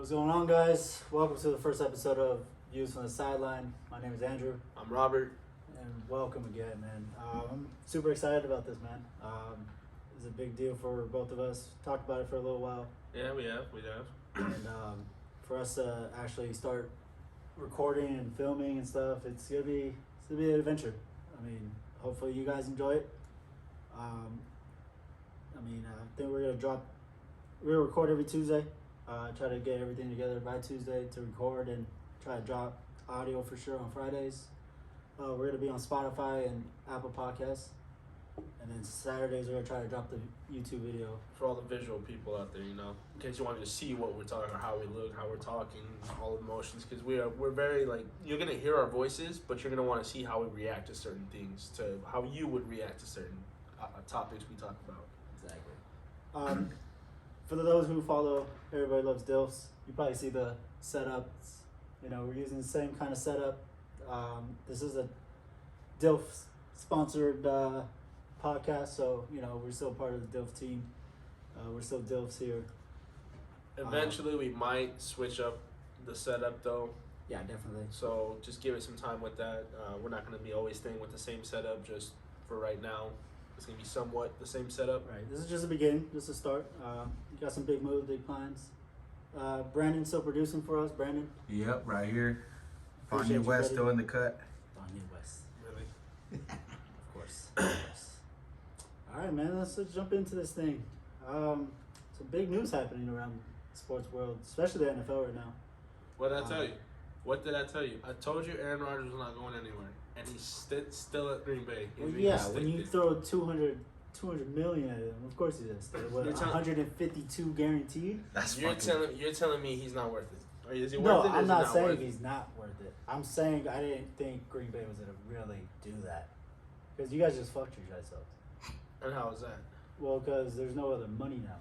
What's going on, guys? Welcome to the first episode of Views from the Sideline. My name is Andrew, I'm Robert. and welcome again, man. I'm super excited about this, man. It's a big deal for both of us. Talked about it for a little while, Yeah, we have. and for us to actually start recording and filming and stuff, it's gonna be an adventure. I mean, hopefully you guys enjoy it. I think we're gonna record every Tuesday. Try to get everything together by Tuesday to record and try to drop audio for sure on Fridays. We're going to be on Spotify and Apple Podcasts. And then Saturdays, we're going to try to drop the YouTube video. For all the visual people out there, in case you want to see what we're talking or how we look, how we're talking, all emotions, because we're very you're gonna hear our voices, but you're gonna want to see how we react to certain things, to how you would react to certain topics we talk about. Exactly. For those who follow Everybody Loves DILFs, you probably see the setups. We're using the same kind of setup. This is a DILF sponsored podcast, so we're still part of the DILF team. We're still DILFs here. Eventually, we might switch up the setup though. Yeah, definitely. So just give it some time with that. We're not gonna be always staying with the same setup. Just for right now, it's gonna be somewhat the same setup. Right. This is just the beginning. Just a start. You got some big moves, big plans. Brandon's still producing for us. Brandon. Yep, right here. Appreciate Fonny you, West buddy. still in the cut. Donnie West. Really. Of course. Of course. All right, man. Let's jump into this thing. Some big news happening around the sports world, especially the NFL right now. What did I tell you? What did I tell you? I told you Aaron Rodgers was not going anywhere, and he's still at Green Bay. Well, yeah, when you throw 200 million at him, of course he is. What, You're telling- 152 guaranteed? That's You're fucking. telling me he's not worth it. Or is he No, worth it? Or I'm is not he saying worth he's not worth it. I'm saying I didn't think Green Bay was gonna really do that because you guys just fucked yourselves. it. And how is that? Well, because there's no other money now.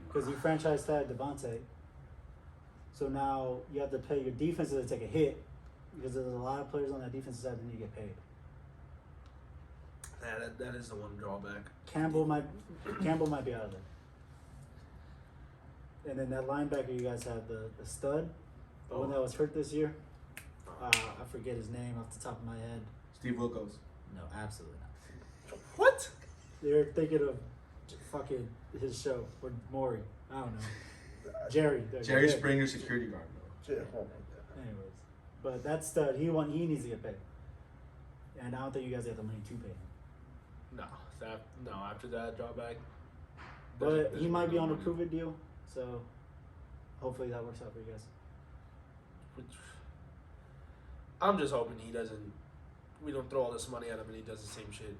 Because you franchise tag Devontae, so now you have to pay your defense to take a hit because there's a lot of players on that defensive side that need to get paid. That is the one drawback. Campbell might be out of there. And then that linebacker you guys have, the stud, the one that was hurt this year. I forget his name off the top of my head. Steve Wilkos. No, absolutely not. What? They're thinking of fucking his show or Maury. I don't know. Jerry. Jerry Springer, security guard, bro. Anyways, but that stud, he needs to get paid, and I don't think you guys have the money to pay him. No. After that drawback. But there's he might be no on a money. prove it deal, so hopefully that works out for you guys. I'm just hoping he doesn't. We don't throw all this money at him and he does the same shit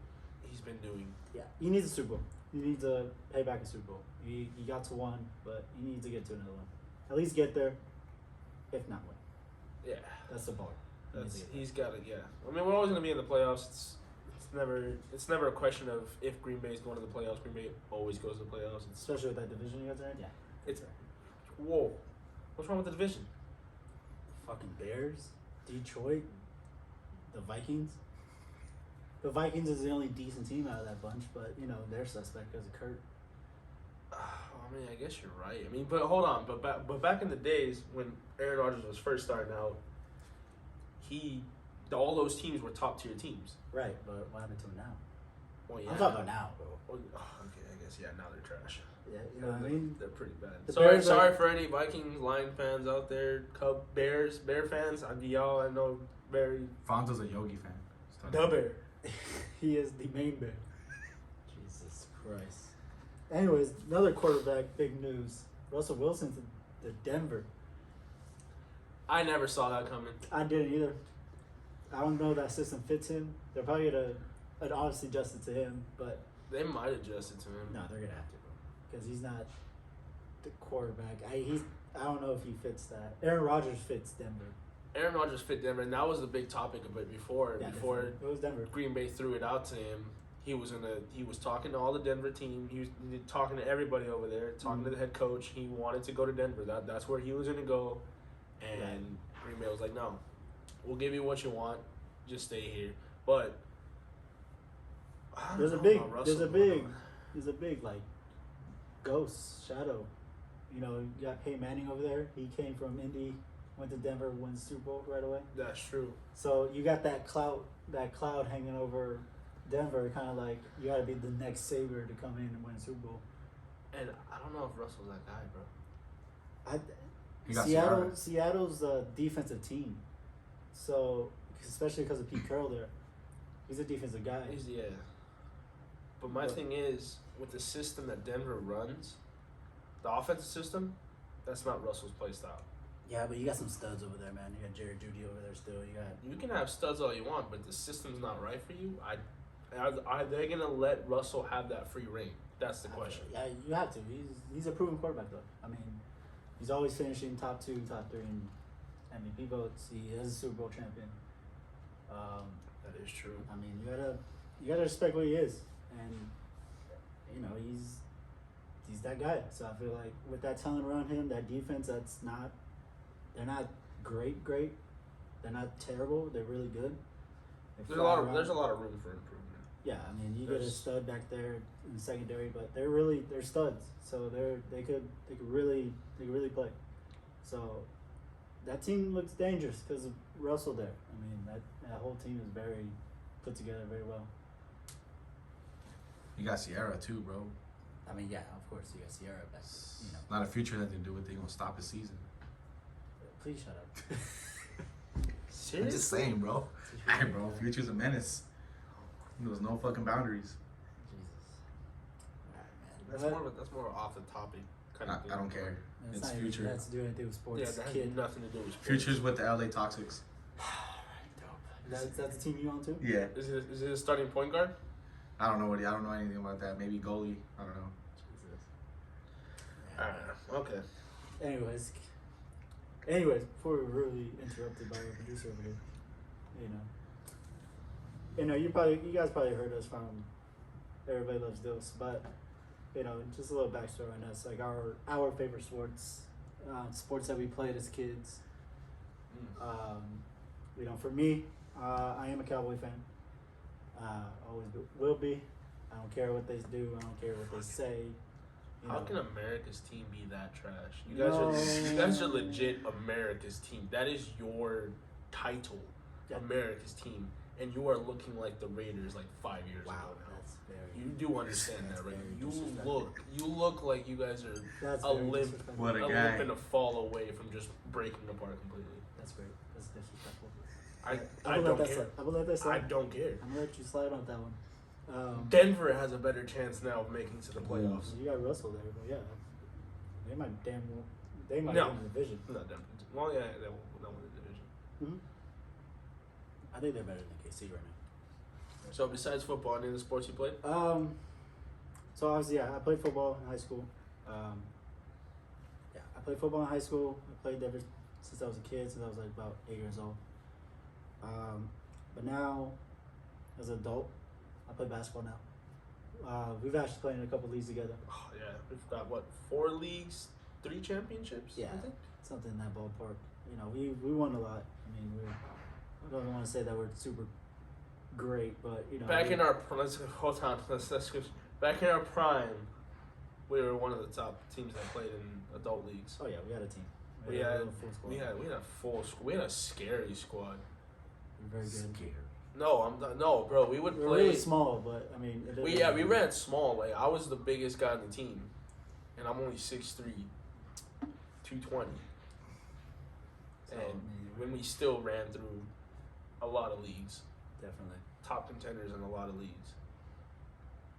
he's been doing. Yeah, he needs a Super Bowl. He needs to pay back a Super Bowl. He got to one, but he needs to get to another one. At least get there, if not win. Yeah. That's the bar. He needs to get there. He's got it. Yeah. I mean, we're always gonna be in the playoffs. It's never a question of if Green Bay is going to the playoffs. Green Bay always goes to the playoffs. Especially with that division you guys are in. Yeah. It's whoa. What's wrong with the division? Fucking Bears, Detroit, the Vikings. The Vikings is the only decent team out of that bunch, but they're suspect because of Kurt. I mean, I guess you're right. I mean, but hold on. But back in the days when Aaron Rodgers was first starting out, all those teams were top tier teams. Right, but what happened to him now? Well, yeah. I'm talking about now, bro. Well, okay, I guess now they're trash. Yeah, you know what I mean? They're pretty bad. The Sorry, Bears sorry are- for any Vikings, Lion fans out there, Bear fans. Y'all, I know very Fonzo's a Yogi fan. the Bear. He is the main bear. Jesus Christ. Anyways, another quarterback, big news. Russell Wilson to Denver. I never saw that coming. I didn't either. I don't know if that system fits him. They're probably going to obviously adjust it to him, but They might adjust it to him. no, they're going to have to, bro. Because he's not the quarterback. I don't know if he fits that. Aaron Rodgers fits Denver. Aaron Rodgers fit Denver, and that was the big topic of it before. Yeah, before definitely. It was Denver. Green Bay threw it out to him, he was talking to all the Denver team. He was talking to everybody over there, talking to the head coach. He wanted to go to Denver. That's where he was going to go, and Green Bay was like, "No, we'll give you what you want. Just stay here." But I don't There's a know big, about there's a Russell. big like ghost shadow, You know, you got Peyton Manning over there. He came from Indy, went to Denver, won the Super Bowl right away. That's true. So you got that cloud hanging over Denver, kind of like you got to be the next savior to come in and win a Super Bowl. And I don't know if Russell's that guy, bro. He got Seattle's a defensive team, so especially because of Pete Carroll there, he's a defensive guy. Yeah. But my thing is, with the system that Denver runs, the offensive system, that's not Russell's play style. Yeah, but you got some studs over there, man. You got Jared Judy over there still. You can have studs all you want, but the system's not right for you. Are they gonna let Russell have that free reign? That's the question. Yeah, you have to. He's a proven quarterback though. I mean, he's always finishing top 2, top 3 in MVP votes. He is a Super Bowl champion. That is true. I mean, you gotta respect what he is, and you know he's that guy. So I feel like with that talent around him, that defense, they're not great. They're not terrible. They're really good. There's a lot of room for improvement. Yeah, I mean, you get a stud back there in the secondary, but they're studs. So they could really play. So that team looks dangerous because of Russell there. I mean, that whole team is very put together very well. You got Sierra too, bro. I mean, yeah, of course you got Sierra, but you know. Not a future that they do it. They gonna stop his season. Please shut up. Seriously? I'm just saying, bro. Hey, bro. Future's a menace. There's no fucking boundaries. Jesus. That's more off the topic kind of thing. I don't care. It's It's not future. Even, that's to do anything with sports. Yeah, that has Kid. nothing to do with sports. Future's with the LA Toxics. That's the team you on too? Yeah. Is it a starting point guard? I don't know anything about that. Maybe goalie. I don't know. Jesus. I don't know. Okay. Anyways, before we were really interrupted by our producer over here, you guys probably heard us from Everybody Loves Dills, but just a little backstory on us, like our favorite sports that we played as kids. For me, I am a Cowboy fan. Always will be. I don't care what they do. I don't care what they say. How can America's team be that trash? You guys are legit America's team. That is your title, Yeah. America's team, and you are looking like the Raiders like 5 years ago now. That's very. You do understand that, right? very You disrespectful. look like you guys are That's a very limp, disrespectful. What a a guy. limp and a fall away from just breaking apart completely. That's great. That's disrespectful. I will don't let that care. slide. I will let that I slide. don't care. I'm gonna let you slide on that one. Denver has a better chance now of making to the playoffs. You got Russell there, but yeah, they might win the division. Not Denver. Well, yeah, they won the division. I think they're better than KC right now. So besides football, any of the sports you played? So obviously, yeah, I played football in high school. I played football in high school. I played ever since I was a kid, since I was like about 8 years old. But now, as an adult, I play basketball now. We've actually played in a couple leagues together. Oh yeah, we've got 4 leagues, 3 championships. Yeah, I think. something in that ballpark. We won a lot. I mean, I don't want to say that we're super great, but Back in our back in our prime, we were one of the top teams that played in adult leagues. Oh yeah, we had a team. We had had a full squad. we had a scary squad. We're very good. Scared. No, bro. We would We're play. really small, but I mean, We ran small. Like I was the biggest guy on the team, and I'm only 6'3", 220. And when we still ran through a lot of leagues, definitely. top contenders in a lot of leagues.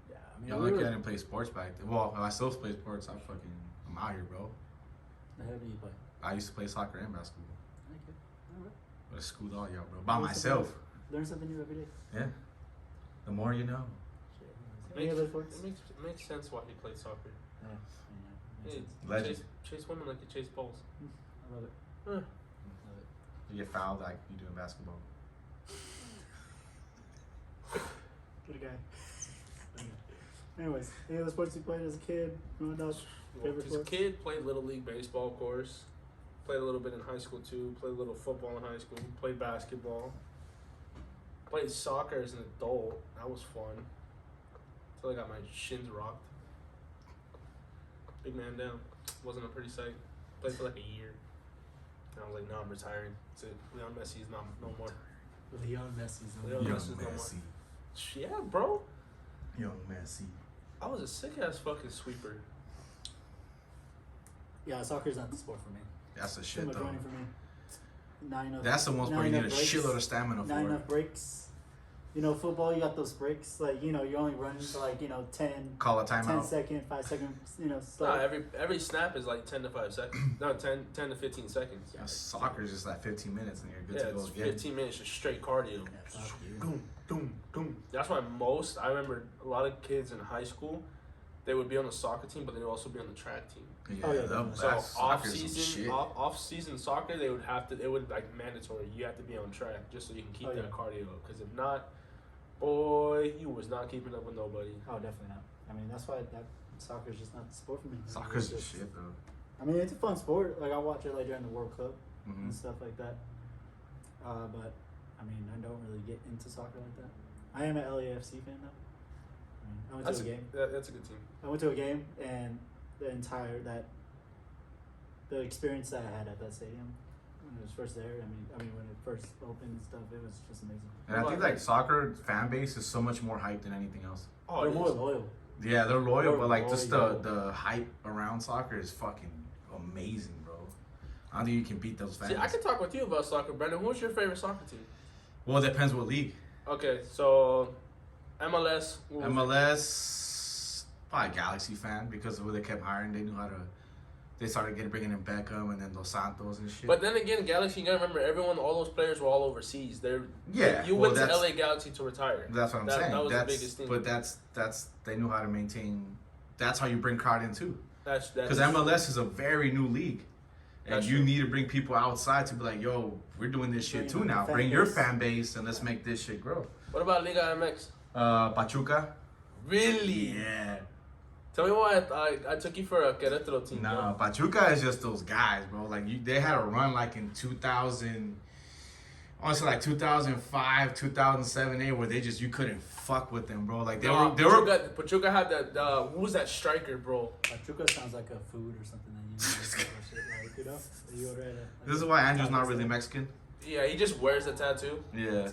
Yeah, I mean, Y'all like I didn't play sports back then. Well, I still play sports. I'm out here, bro. The hell do you play? I used to play soccer and basketball. Okay. All right. But I schooled all y'all, bro. By myself. Learn something new every day. Yeah. The more you know. Any other sports? It makes sense why he played soccer. Yeah. Hey, Makes sense. Legend. chase women like you chase balls. I love it. Huh. Love it. You get fouled like you do in basketball. Good guy. Anyways, any other sports you played as a kid, growing up? Favorite As a sports? kid, played little league baseball, of course. Played a little bit in high school too. Played a little football in high school. Played basketball. Played soccer as an adult. That was fun. Until I got my shins rocked. Big man down. Wasn't a pretty sight. Played for like a year. And I was like, no, I'm retiring. That's it. Leon Messi's no more. Leon Messi's Leon Young Messi's no more. Messi. Yeah, bro. Young Messi. I was a sick ass fucking sweeper. Yeah, soccer's not the sport for me. That's the Too shit much though. running for me. Not enough. That's the ones not where you need a enough breaks. shitload of stamina Not for. enough breaks. You know, football, you got those breaks. Like, you know, you're only running for like, 10, Call a 10 timeout. second, 5 second, Nah, stuff. every snap is like 10 to 5 seconds. No, 10 to 15 seconds. Yeah, soccer's just like 15 minutes and you're good Yeah, to go it's again. 15 minutes just straight cardio. Yeah, fuck you. Boom, boom, boom. That's why I remember a lot of kids in high school, they would be on the soccer team, but they would also be on the track team. Yeah, Oh, yeah, that, So that's off soccer's some season, shit. off season soccer, they would like mandatory. You have to be on track just so you can keep Oh, that yeah. cardio up. Because if not, boy, you was not keeping up with nobody. Oh, definitely not. I mean, that's why that soccer's just not the sport for me. Soccer's the It's just- shit though. I mean, it's a fun sport. Like, I watch it like during the World Cup Hmm and stuff like that. But I mean, I don't really get into soccer like that. I am an LAFC fan though. I went to a game. That's a good team. I went to a game, and the experience that I had at that stadium when it was first there. I mean, when it first opened and stuff, it was just amazing. And I think like soccer fan base is so much more hype than anything else. Oh, They're it more is. loyal. Yeah, they're loyal, They're but like just loyal. the hype around soccer is fucking amazing, bro. I don't think you can beat those fans. See, I could talk with you about soccer, Brendan. Who's your favorite soccer team? Well, it depends what league. Okay, so MLS. what was MLS, probably Galaxy fan because of who they kept hiring. They knew how to. They started bringing in Beckham and then Dos Santos and shit. But then again, Galaxy, you gotta remember, all those players were all overseas. yeah, You well, went to that's- LA Galaxy to retire. That's what I'm That- saying. that was the that's, biggest thing. But that's they knew how to maintain. That's how you bring crowd in too. That's Because MLS is a very new league, and That's you true. need to bring people outside to be like, "Yo, we're doing this shit Bring too the now. fan Bring your base." fan base and let's make this shit grow." What about Liga MX? Pachuca. Really? Yeah. Tell me why I took you for a Querétaro team. Nah, Pachuca is just those guys, bro. Like they had a run like in 2000, honestly, like 2005, 2007, 8, where they just you couldn't fuck with them, bro. Like they were. Pachuca had that. Who was that striker, bro? Pachuca sounds like a food or something that you know, like, you order at a, This is why Andrew's not really Mexican. Yeah, he just wears the tattoo. Yeah. That's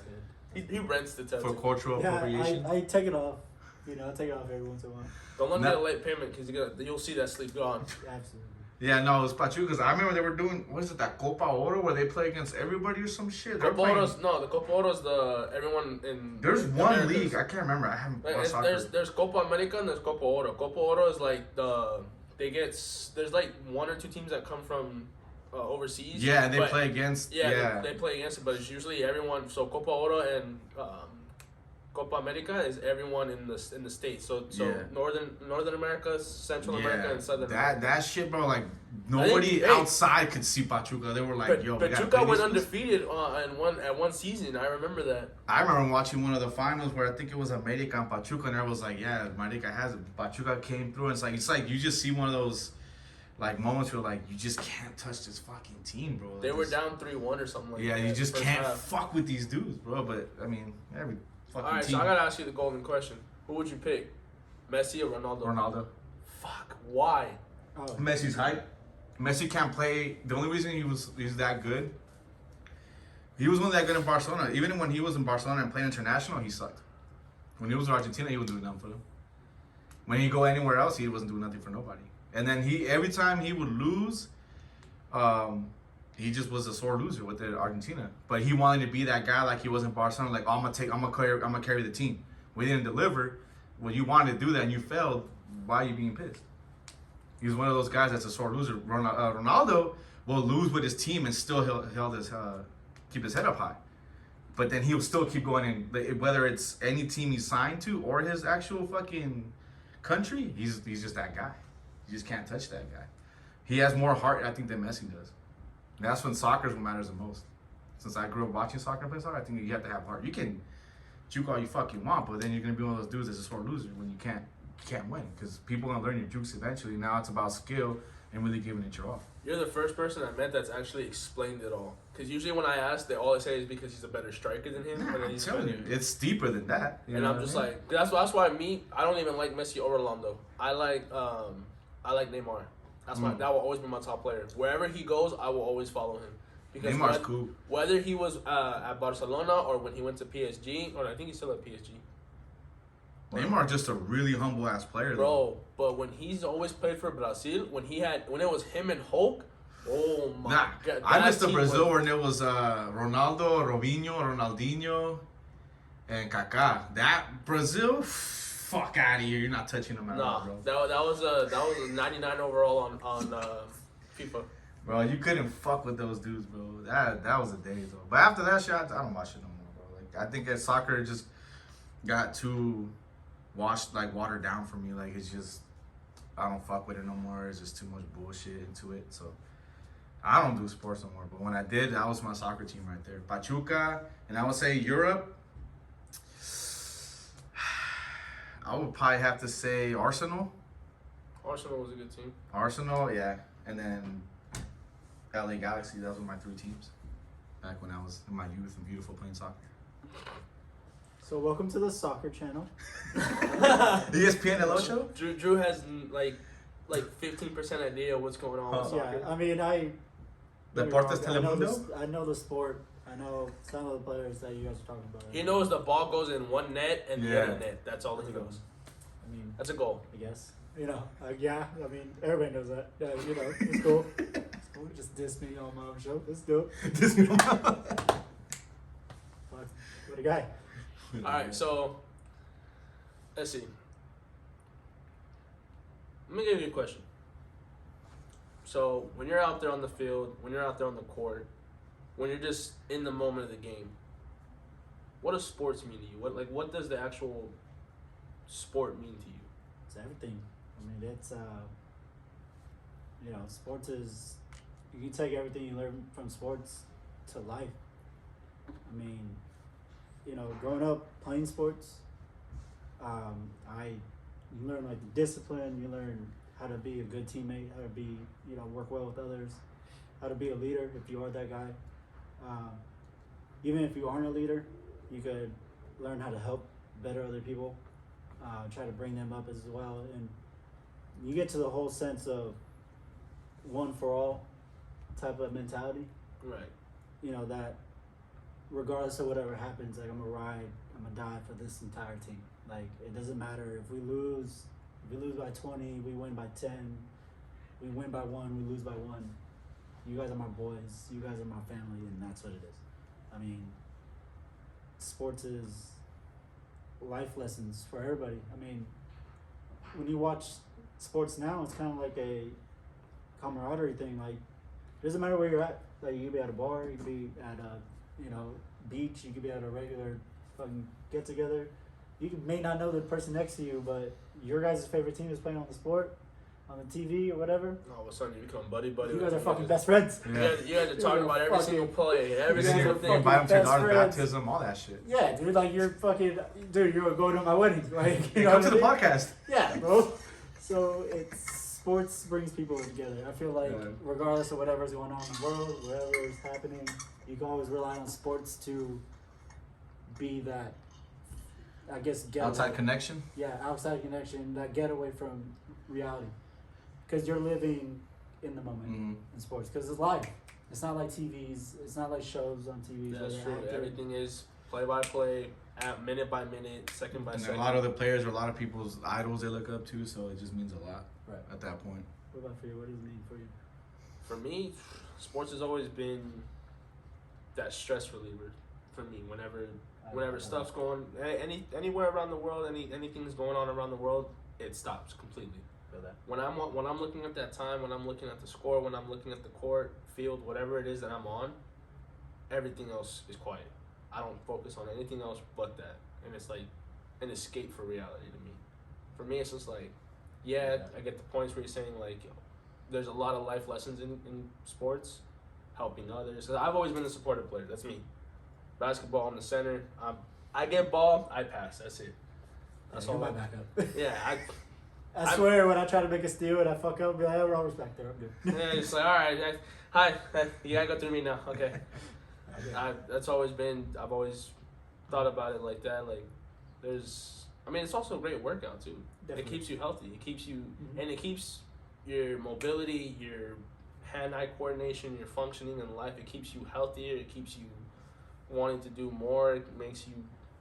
good. He rents the tattoo. For cultural Yeah, appropriation. I take it off. I take it off every once in a while. Don't let him No. get a late payment because you'll see that sleep gone. Absolutely. Yeah, no, it was Pachuca's. I remember they were doing, what is it, that Copa Oro where they play against everybody or some shit. They're Copa playing- Oro's, no, the Copa Oro's the everyone in. There's one Americas. league, I can't remember. I haven't watched soccer. There's Copa America and there's Copa Oro. Copa Oro is like there's like one or two teams that come from overseas. Yeah, and they but- play against. Yeah, Yeah. They play against it, but it's usually everyone. So Copa Oro and Copa America is everyone in the states. So Yeah. Northern America, Central America, and Southern America. That shit, bro. Like nobody hey, outside could see Pachuca. They were like, But "Yo, we gotta Pachuca play went these fools." undefeated at one season. I remember that. I remember watching one of the finals where I think it was America and Pachuca, and I was like, "Yeah, America has it." Pachuca came through, and it's like you just see one of those like moments where like you just can't touch this fucking team, bro. Like, They were this- down 3-1 or something like Yeah, that. you just first can't half. fuck with these dudes, bro. But I mean, every fucking All right, team. so I gotta ask you the golden question: who would you pick, Messi or Ronaldo? Ronaldo. Fuck. Why? Oh, Messi's hype. Messi can't play. The only reason he's that good. He was that good in Barcelona. Even when he was in Barcelona and playing international, he sucked. When he was in Argentina, he wasn't doing nothing for them. When he go anywhere else, he wasn't doing nothing for nobody. And then every time he would lose, he just was a sore loser with the Argentina. But he wanted to be that guy like he was in Barcelona. Like, I'm gonna carry the team. We didn't deliver. Well, you wanted to do that and you failed. Why are you being pissed? He's one of those guys that's a sore loser. Ronaldo will lose with his team and still keep his head up high. But then he'll still keep going in, whether it's any team he's signed to or his actual fucking country. He's just that guy. You just can't touch that guy. He has more heart, I think, than Messi does. And that's when soccer is what matters the most. Since I grew up watching soccer and playing soccer, I think you have to have heart. You can juke all you fucking want, but then you're gonna be one of those dudes that's a sore loser when you can't win. Because people are gonna learn your jukes eventually. Now it's about skill and really giving it your all. You're the first person I met that's actually explained it all. Because usually when I ask, all they say is because he's a better striker than him. Nah, and then I'm he's telling you, better. it's deeper than that. You And know I'm what just I mean? like, that's why I don't even like Messi or Ronaldo. I like Neymar. That will always be my top player. Wherever he goes, I will always follow him. Because Neymar's cool. whether he was at Barcelona or when he went to PSG, or I think he's still at PSG. Neymar's just a really humble ass player, though. Bro, but when he's always played for Brazil, when it was him and Hulk, oh my god. I missed the team Brazil was- when it was Ronaldo, Robinho, Ronaldinho, and Kaká. That Brazil, fuck out of here! You're not touching them at all, Nah, bro. that was a 99 overall on FIFA. Bro, you couldn't fuck with those dudes, bro. That was a day, though. But after that shit, I don't watch it no more, bro. Like I think that soccer just got too watered down for me. Like it's just I don't fuck with it no more. It's just too much bullshit into it. So I don't do sports no more. But when I did, that was my soccer team right there. Pachuca, and I would say Europe. I would probably have to say Arsenal. Arsenal was a good team. Arsenal, yeah. And then LA Galaxy, those were my 3 teams. Back when I was in my youth and beautiful playing soccer. So welcome to the soccer channel. ESPN Hello Show? Drew has like 15% idea what's going on with Yeah, soccer. I mean, Deportes I know Telemundo? I know the sport. I know some of the players that you guys are talking about. He knows the ball goes in one net and the Yeah. other net. That's all he knows. I mean, That's a goal. I guess. You know, yeah. I mean, everybody knows that. Yeah, you know, it's cool. It's cool. Just diss me on my own show. Let's do it. Fuck. What a guy. All right, so let's see. Let me give you a question. So when you're out there on the field, when you're out there on the court, when you're just in the moment of the game, what does sports mean to you? What does the actual sport mean to you? It's everything. I mean, it's you know, sports is, you can take everything you learn from sports to life. I mean, you know, growing up playing sports, you learn like the discipline. You learn how to be a good teammate, how to be, you know, work well with others, how to be a leader if you are that guy. Even if you aren't a leader, you could learn how to help better other people, try to bring them up as well, and you get to the whole sense of one for all type of mentality. Right. You know, that regardless of whatever happens, like I'm gonna ride, I'm gonna die for this entire team. Like it doesn't matter if we lose by 20, we win by 10, we win by 1, we lose by 1. You guys are my boys, you guys are my family, and that's what it is. I mean, sports is life lessons for everybody. I mean, when you watch sports now, it's kind of like a camaraderie thing. Like, it doesn't matter where you're at. Like, you could be at a bar, you could be at a, you know, beach, you could be at a regular fucking get together. May not know the person next to you, but your guys' favorite team is playing on the sport, on the TV or whatever. All of a sudden, you become buddy. You guys are fucking best friends. You guys are talking about every single play, every You single can thing. invite them to your Best daughter's friends. baptism, all that shit. Yeah, dude, like you're fucking, dude, you're going to my wedding. Like, you know Come to the what I mean? podcast. Yeah, bro. So sports brings people together. I feel like Yeah. regardless of whatever's going on in the world, whatever is happening, you can always rely on sports to be that, I guess, getaway. Outside connection. Yeah, outside connection, that getaway from reality. Because you're living in the moment in sports. Because it's live. It's not like TVs. It's not like shows on TV. That's true. Everything is play by play, at minute by minute, second by And second. a lot of the players are a lot of people's idols they look up to, so it just means a lot Right. at that point. What about for you? What does it mean for you? For me, sports has always been that stress reliever for me. Whenever stuff's going anywhere around the world, anything's going on around the world, it stops completely. Feel that? When I'm looking at that time, when I'm looking at the score, when I'm looking at the court, field, whatever it is that I'm on, everything else is quiet. I don't focus on anything else but that, and it's like an escape for reality to me. For me, it's just like, yeah, I get the points where you're saying like, there's a lot of life lessons in sports, helping others. 'Cause I've always been a supportive player. That's me. Basketball, I'm the center. I get ball, I pass. That's it. That's all. my backup. Yeah, I swear, when I try to make a steal and I fuck up, I'll be like, oh, Robert's back there. I'm good. yeah, it's like, all right, hi, you gotta go through me now. Okay. That's always been. I've always thought about it like that. Like, it's also a great workout too. Definitely. It keeps you healthy. It keeps you, Mhm. and it keeps your mobility, your hand-eye coordination, your functioning in life. It keeps you healthier. It keeps you wanting to do more. It makes you.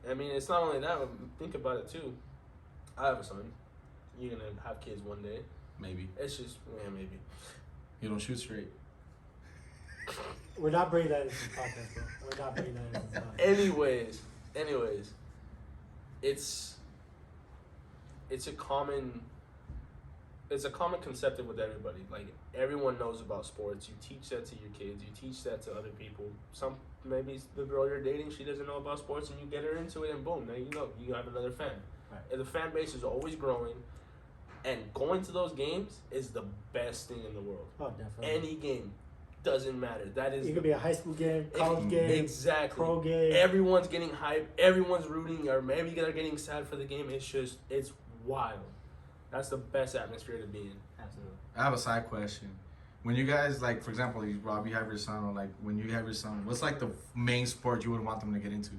I mean, it's not only that. Think about it too. I have a son. You're gonna have kids one day. Maybe. It's just maybe. You don't shoot straight. We're not bringing that into the podcast, bro. We're not bringing that into the podcast. Anyways, it's a common concept with everybody. Like, everyone knows about sports. You teach that to your kids. You teach that to other people. Maybe the girl you're dating, she doesn't know about sports, and you get her into it, and boom, now you know. You have another fan. Right. And the fan base is always growing, and going to those games is the best thing in the world. Oh, definitely. Any game doesn't matter. That is It could be a high school game, college game, exactly pro game. Everyone's getting hyped. Everyone's rooting, or maybe they're getting sad for the game. It's wild. That's the best atmosphere to be in. Absolutely. I have a side question. When you guys, like, for example, Rob, you have your son, or like when you have your son, what's like the main sport you would want them to get into?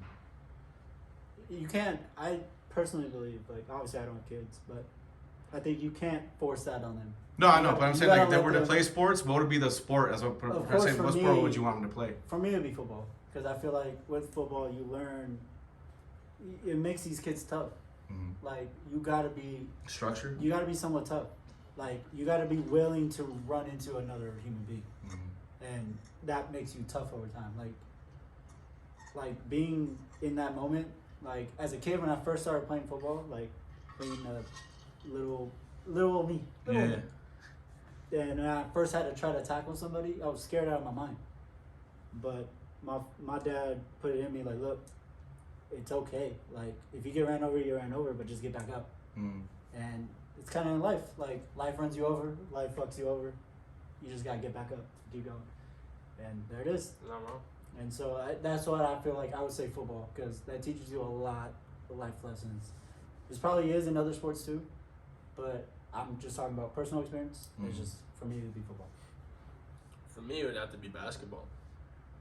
You can't. I personally believe, like, obviously I don't have kids, but I think you can't force that on them. No, I know, but I'm You saying, like, gotta if they let were to them- play sports, what would be the sport? As what, Of per course, se, for what sport me- would you want them to play? For me, it'd be football, because I feel like with football you learn. It makes these kids tough. Mm-hmm. Like, you gotta be somewhat tough. Like, you gotta be willing to run into another human being, Mm-hmm. and that makes you tough over time. Like being in that moment. Like, as a kid, when I first started playing football, like being a little old me. Little old Yeah. me. And when I first had to try to tackle somebody, I was scared out of my mind. But my dad put it in me, like, look, it's okay. Like, if you get ran over, you ran over, but just get back up. Mm-hmm. And it's kind of in life. Like, life runs you over, life fucks you over. You just gotta get back up, keep going. And there it is. Not wrong. And so that's what I feel like I would say football, because that teaches you a lot of life lessons. This probably is in other sports too, but I'm just talking about personal experience. It's Mhm. just, for me, it would be football. For me, it would have to be basketball.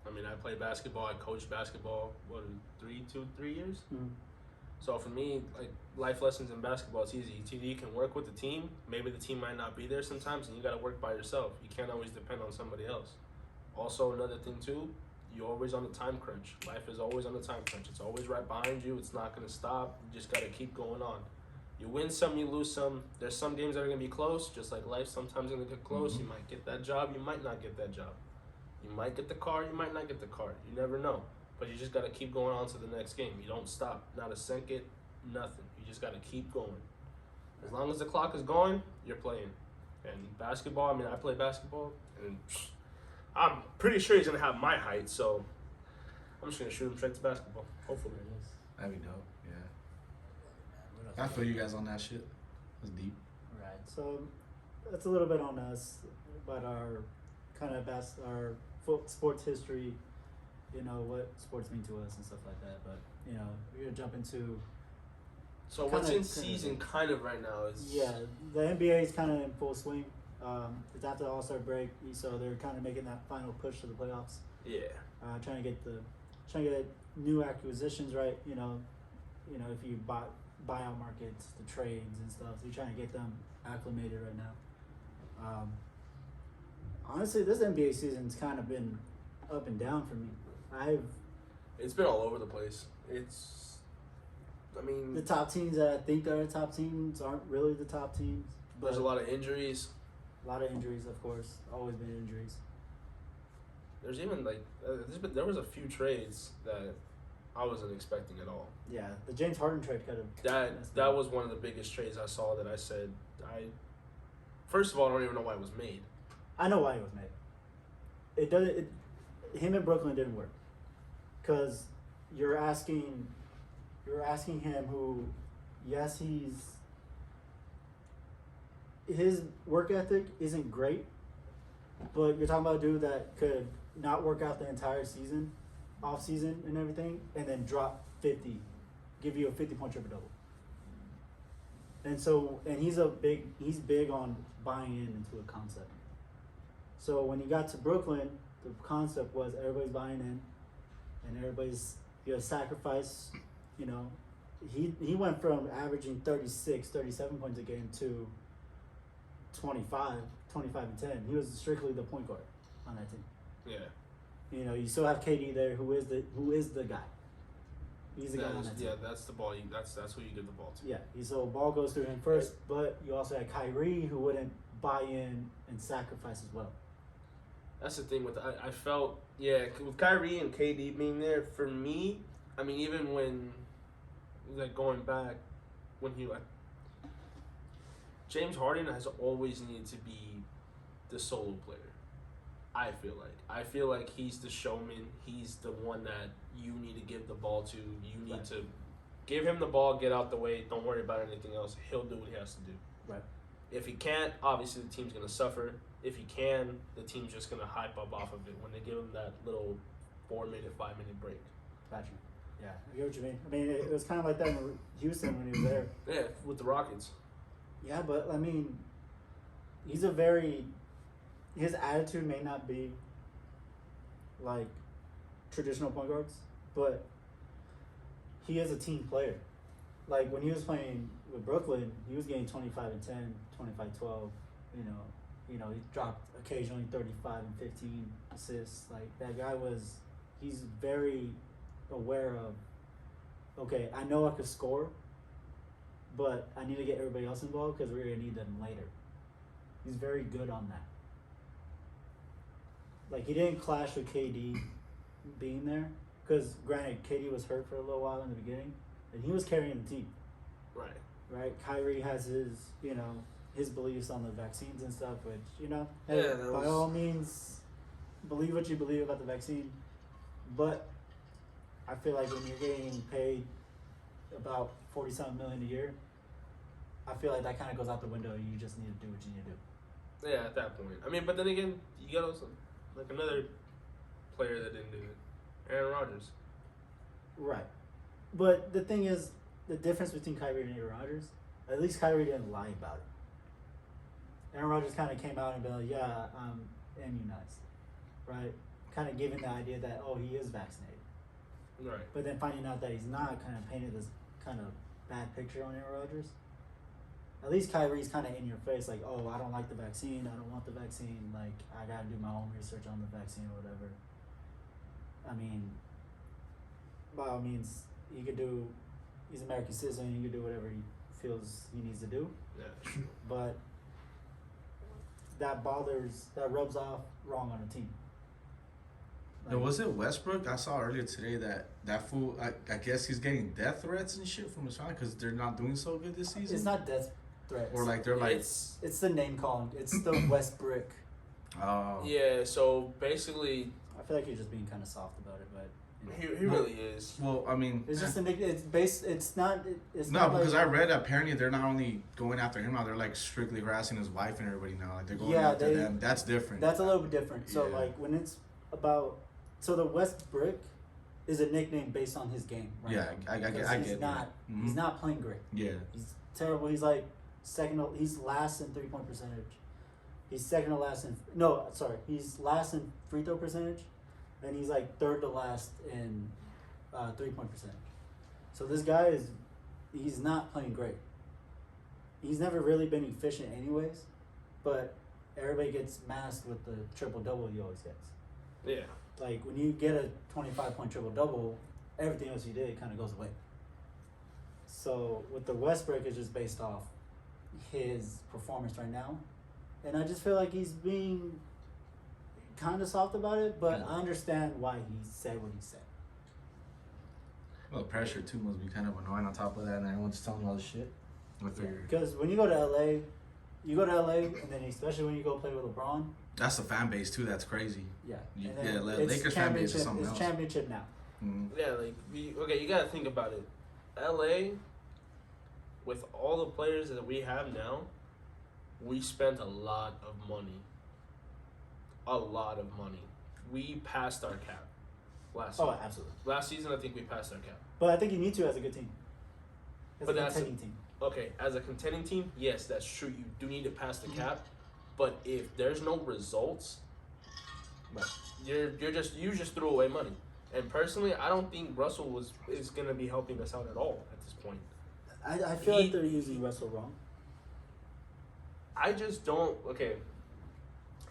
I mean, I played basketball. I coached basketball. 3 years. Mm-hmm. So for me, like, life lessons in basketball, it's easy. It's either you can work with the team. Maybe the team might not be there sometimes, and you got to work by yourself. You can't always depend on somebody else. Also, another thing too, you're always on a time crunch. Life is always on a time crunch. It's always right behind you. It's not gonna stop. You just gotta keep going on. You win some, you lose some. There's some games that are gonna be close, just like life. Sometimes gonna get close. Mhm. You might get that job. You might not get that job. You might get the car. You might not get the car. You never know. But you just gotta keep going on to the next game. You don't stop. Not a second. Nothing. You just gotta keep going. As long as the clock is going, you're playing. And basketball, I mean, I play basketball, and I'm pretty sure he's gonna have my height, so I'm just gonna shoot him straight to basketball. Hopefully. There it is. That'd be dope. Yeah. What I else? feel you guys on that shit. That's deep. Right. So that's a little bit on us, about our kind of sports history. You know, what sports mean to us and stuff like that. But, you know, we're gonna jump into. So what's Kinda- in season kind of right now is Yeah, the NBA is kind of in full swing. It's after the All-Star break, so they're kind of making that final push to the playoffs. yeah. Trying to get new acquisitions right. You know, if you buyout markets, the trades and stuff. So you're trying to get them acclimated right now. Honestly, this NBA season's kind of been up and down for me. It's been all over the place. I mean, The top teams that I think are the top teams aren't really the top teams. But there's a lot of injuries. A lot of injuries, of course. Always been injuries. There's even like there was a few trades that I wasn't expecting at all. Yeah, the James Harden trade could have. That was one of the biggest trades I saw that I said first of all, I don't even know why it was made. I know why it was made. Him and Brooklyn didn't work, because you're asking him who, yes, his work ethic isn't great, but you're talking about a dude that could not work out the entire season, off season and everything, and then drop 50, give you a 50-point triple double. And he's big on buying into a concept. So when he got to Brooklyn, the concept was everybody's buying in, and everybody's gonna sacrifice. You know, he went from averaging 36, 37 points a game to 25 and 10. He was strictly the point guard on that team. Yeah. You know, you still have KD there, who is the guy. He's the guy on that team. Yeah, that's the ball. That's who you give the ball to. Yeah, so ball goes through him first, but you also had Kyrie, who wouldn't buy in and sacrifice as well. That's the thing with I felt with Kyrie and KD being there for me. I mean, even when like going back when he like James Harden has always needed to be the solo player. I feel like he's the showman. He's the one that you need to give the ball to. You need to give him the ball, get out the way. Don't worry about anything else. He'll do what he has to do. Right. If he can't, obviously the team's gonna suffer. If he can, the team's just gonna hype up off of it when they give him that little 4-minute, 5-minute break. Gotcha. Yeah, I get what you mean. I mean, it was kind of like that in Houston when he was there. Yeah, with the Rockets. Yeah, but I mean, his attitude may not be like traditional point guards, but he is a team player. Like when he was playing with Brooklyn, he was getting 25 and 10, 25-12. You know, he dropped occasionally 35 and 15 assists. Like that guy he's very aware of. Okay, I know I could score, but I need to get everybody else involved because we're gonna need them later. He's very good on that. Like he didn't clash with KD being there because granted KD was hurt for a little while in the beginning, and he was carrying the team. Right. Right. Kyrie has his beliefs on the vaccines and stuff, which Yeah, by all means, believe what you believe about the vaccine, but I feel like when you're getting paid about $40-something million a year, I feel like that kind of goes out the window. You just need to do what you need to do. Yeah, at that point. I mean, but then again, you got also like another player that didn't do it, Aaron Rodgers. Right. But the thing is, the difference between Kyrie and Aaron Rodgers, at least Kyrie didn't lie about it. Aaron Rodgers kind of came out and be like, yeah, I'm immunized. Right? Kind of giving the idea that, oh, he is vaccinated. Right. But then finding out that he's not, kind of painted this kind of bad picture on Aaron Rodgers. At least Kyrie's kind of in your face, like, oh, I don't like the vaccine, I don't want the vaccine, like, I gotta do my own research on the vaccine or whatever. I mean, by all means, he's an American citizen, he can do whatever he feels he needs to do. Yeah, sure. But that rubs off wrong on the team. Now, was it Westbrook? I saw earlier today that fool, I guess he's getting death threats and shit from his family because they're not doing so good this season. It's not death threats. Or like they're like, it's the name calling. It's the Westbrook. oh. Yeah, so basically, I feel like you're just being kind of soft about it, but he really is. Well, I mean, it's just it's not no, not because like, I read apparently they're not only going after him now, they're like strictly harassing his wife and everybody now. Like they're going after them. That's different. That's a little bit different. So Yeah. like when it's about, so the Westbrook is a nickname based on his game. Right Yeah, now, I because get he's that. not Mhm. he's not playing great. Yeah. He's terrible. He's like he's last in 3-point percentage. He's second to last he's last in free throw percentage, and he's like third to last in 3-point percentage. So this guy he's not playing great. He's never really been efficient anyways, but everybody gets masked with the triple-double he always gets. Yeah. Like when you get a 25-point triple-double, everything else you did kind of goes away. So with the Westbrook, it's just based off his performance right now, and I just feel like he's being kind of soft about it, but I understand why he said what he said. Well, the pressure too must be kind of annoying on top of that, and everyone's telling you all this shit. With their, Because when you go to LA, and then especially when you go play with LeBron. that's the fan base too. That's crazy. Yeah. Yeah, And then it's Lakers fan base is something it's else. championship now. Mm. Yeah, like you gotta think about it. LA, with all the players that we have now, we spent a lot of money. A lot of money. We passed our cap last Oh, season. absolutely. Last season, I think we passed our cap. But I think you need to as a good team. As But a that's contending team. Okay, as a contending team, yes, that's true. You do need to pass the cap, but if there's no results, Right. you just threw away money. And personally, I don't think Russell is gonna be helping us out at all at this point. I feel like they're using Russell wrong. I just don't. Okay,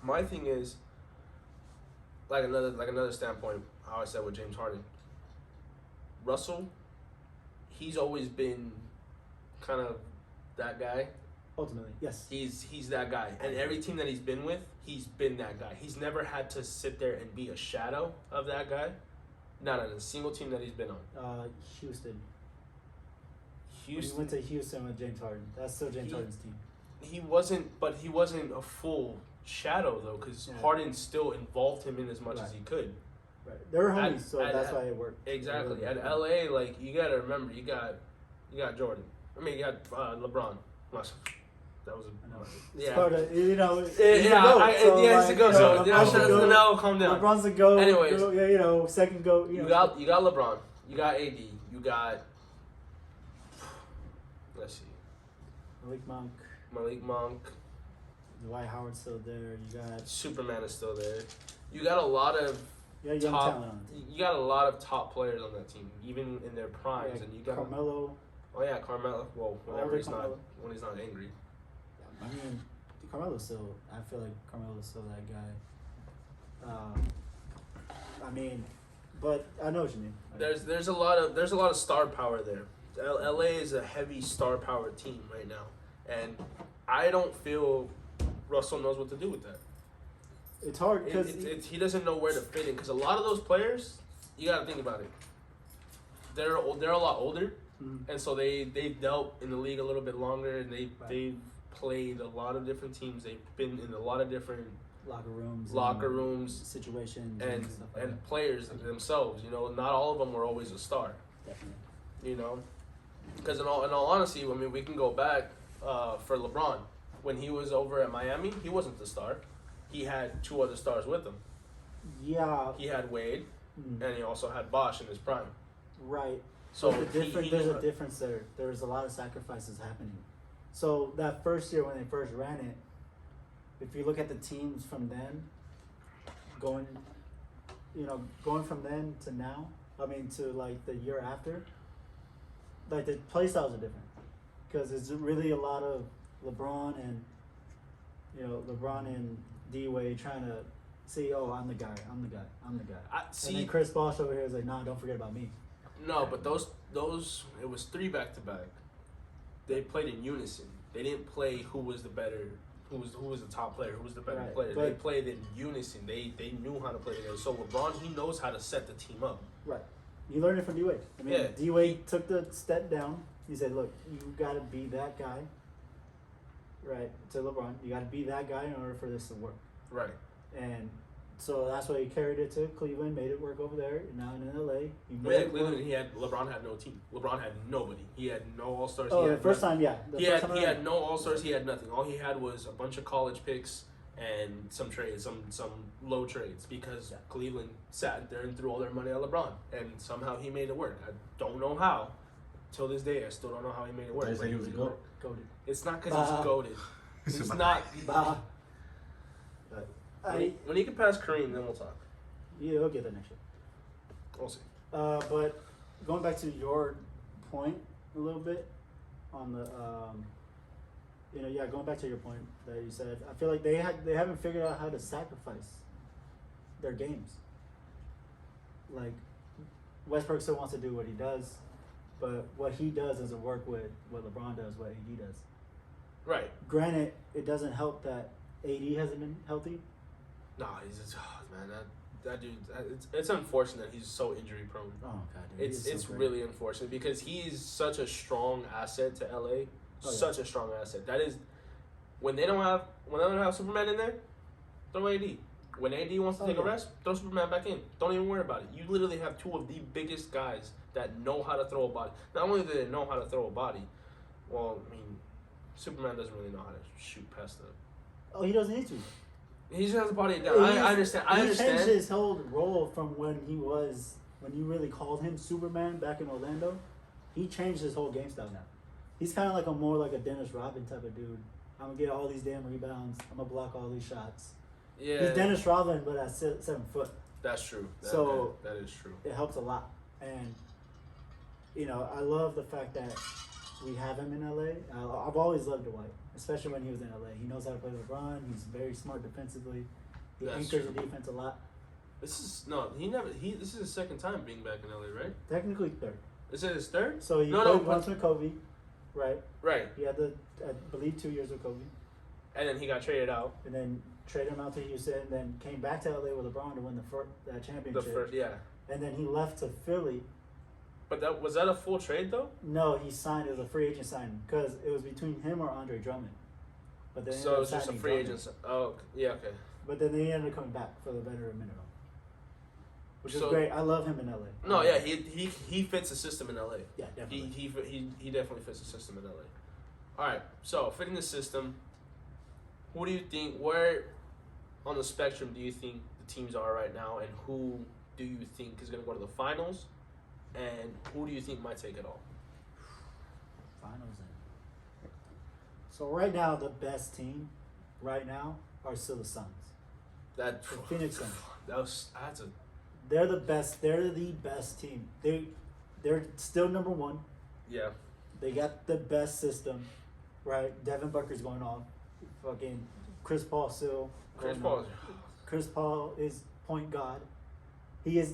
my thing is like another standpoint. How I said with James Harden, Russell, he's always been kind of that guy. Ultimately, yes. He's that guy, and every team that he's been with, he's been that guy. He's never had to sit there and be a shadow of that guy. Not on a single team that he's been on. Houston. He Houston, went to Houston with James Harden. That's still James Harden's team. he wasn't a full shadow though, because Yeah. Harden still involved him in as much as he could. Right. They were homies, At- so at- that's at- why it worked. Exactly. Really At LA, like you gotta remember, you got Jordan. I mean, you got LeBron. That was I know. It's yeah. part of, you know, he's Yeah, the GOAT, so, he's the like, GOAT. you know, So LeBron's yeah, the shout out to GOAT. no, calm down. LeBron's the GOAT. Anyways. Yeah, you know, second GOAT. You know. got LeBron. You got AD. You got let's see, Malik Monk. Dwight Howard's still there. You got Superman is still there. You got a lot of young talent top. on the team. You got a lot of top players on that team, even in their primes, Yeah, and you got Carmelo. oh yeah, Carmelo. Well, whenever Older he's Carmelo. when he's not angry. I mean, Carmelo's still. I feel like Carmelo's still that guy. I mean, but I know what you mean. There's a lot of star power there. LA is a heavy star power team right now, and I don't feel Russell knows what to do with that. It's hard because He doesn't know where to fit in because a lot of those players, you got to think about it. They're a lot older, and so they've dealt in the league a little bit longer, and they've played a lot of different teams. They've been in a lot of different locker rooms, situations, and stuff like and that. players themselves. You know, not all of them were always a star. Definitely. You know, because in all honesty, I mean, we can go back for LeBron when he was over at Miami. He wasn't the star. He had two other stars with him. Yeah. He had Wade, Mm. and he also had Bosh in his prime. Right. So But the difference, he there's knew a difference there. There's a lot of sacrifices happening. So that first year when they first ran it, if you look at the teams from then, going from then to now, I mean to like the year after, like the play styles are different, because it's really a lot of LeBron and D Wade trying to say, oh, I'm the guy. And then Chris Bosh over here is like, nah, don't forget about me. No, but those it was 3 back-to-back. They played in unison. They didn't play who was the better, who was the top player, who was the better Right, player. but- They played in unison. They knew how to play together. So LeBron, he knows how to set the team up. Right. You learned it from D Wade. I mean, Yeah. D Wade took the step down. He said, look, you got to be that guy. Right. To LeBron, you got to be that guy in order for this to work. Right. And so that's why he carried it to Cleveland, made it work over there. Now in LA, he But made yeah, it Cleveland, work. LeBron had no team. LeBron had nobody. He had no All-Stars. Oh, he the had first nothing. time, yeah. The He first had time he around. had no All-Stars. He had nothing. All he had was a bunch of college picks and some trades, some low trades, because Yeah. Cleveland sat there and threw all their money at LeBron, and somehow he made it work. I don't know how. Till this day, I still don't know how he made it work. They say but he was a made it goat. work. Goated. It's not because Bah. he's goated. It's not. Bah. When he can pass Kareem, then we'll talk. Yeah, he'll get that next year. We'll see. But going back to your point a little bit on the, going back to your point that you said, I feel like they haven't figured out how to sacrifice their games. Like Westbrook still wants to do what he does, but what he does doesn't work with what LeBron does, what AD does. Right. Granted, it doesn't help that AD hasn't been healthy. No, he's just, man, that dude. It's unfortunate he's so injury prone. Oh God, dude, It's he's so great. really unfortunate because he's such a strong asset to LA. Oh, yeah. Such a strong asset. That is when they don't have Superman in there, throw AD. When AD wants to Oh, take a yeah. rest, throw Superman back in. Don't even worry about it. You literally have two of the biggest guys that know how to throw a body. Not only do they know how to throw a body, well, I mean, Superman doesn't really know how to shoot past the. Oh, he doesn't need to. He just has a body down. I understand. I He understand. changed his whole role from when you really called him Superman back in Orlando. He changed his whole game style now. He's kind of like more like a Dennis Rodman type of dude. I'm gonna get all these damn rebounds. I'm gonna block all these shots. Yeah, He's Dennis Rodman, but at 7 foot. that's true. That is true. It helps a lot. And I love the fact that we have him in LA. I've always loved Dwight, especially when he was in LA. He knows how to play LeBron. He's very smart defensively. He That's anchors true. the defense a lot. This is this is his second time being back in LA, right? Technically third. Is it his third? So he No, played no, once with Kobe, right? Right. He had I believe 2 years with Kobe, And then he got traded out. and then traded him out to Houston, and then came back to LA with LeBron to win The championship. first, yeah. And then he left to Philly. But was that a full trade though? No, he signed. It was a free agent signing because it was between him or Andre Drummond. But then So it was just a free agent. Oh, yeah, okay. But then they ended up coming back for the better minimum, which is So- great. I love him in LA. No, yeah, he fits the system in LA. Yeah, definitely. He definitely fits the system in LA. All right, so fitting the system. Who do you think? Where on the spectrum do you think the teams are right now, and who do you think is going to go to the finals, and who do you think might take it all? Finals in. So right now, the best team right now are still the Suns. That The Phoenix Suns. that's a They're the best. They're the best team. They're still number one. yeah. They got the best system, right? Devin Booker's going off. Fucking Chris Paul still. Chris going Paul. off. Chris Paul is point god. He is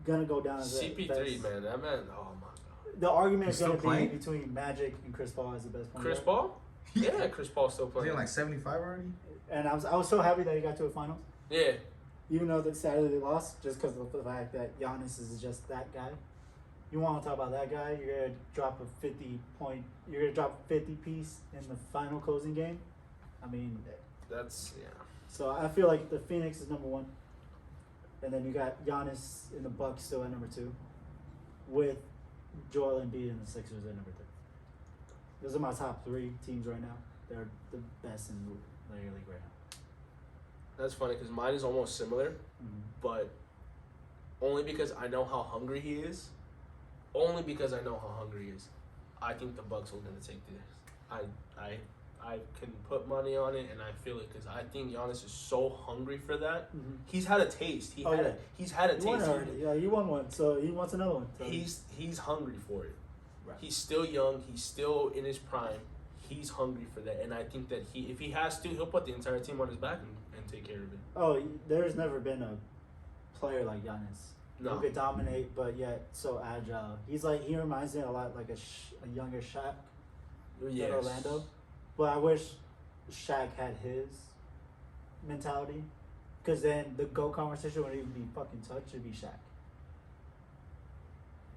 gonna go down as the CP3, best. man, that man. Oh my god. The argument He's is going still to be playing? between Magic and Chris Paul as the best point Chris guard. Paul? Yeah, Chris Paul's still Is he playing. like 75 already? And I was so happy that he got to a finals, Yeah. even though that sadly they lost, just because of the fact that Giannis is just that guy. You want to talk about that guy? You're gonna drop a 50-point. You're gonna drop a 50 piece in the final closing game. I mean, That's yeah. so I feel like the Phoenix is number one, and then you got Giannis in the Bucks still at number two, with Joel Embiid and the Sixers at number three. Those are my top three teams right now. They're the best in the league right now. That's funny because mine is almost similar, but only because I know how hungry he is. Only because I know how hungry he is. I think the Bucks are going to take this. I can put money on it, and I feel it because I think Giannis is so hungry for that. Mhm. He's had a taste. He's had a He won taste. already. Yeah, you won one, so he wants another one. So. He's hungry for it. Right. He's still young. He's still in his prime. He's hungry for that, and I think that if he has to, he'll put the entire team on his back and take care of it. Oh, there's never been a player like Giannis No. who could dominate, but yet so agile. He reminds me a lot like a younger Shaq Yes. in Orlando. But I wish Shaq had his mentality, because then the GOAT conversation wouldn't even be fucking touched. It'd be Shaq.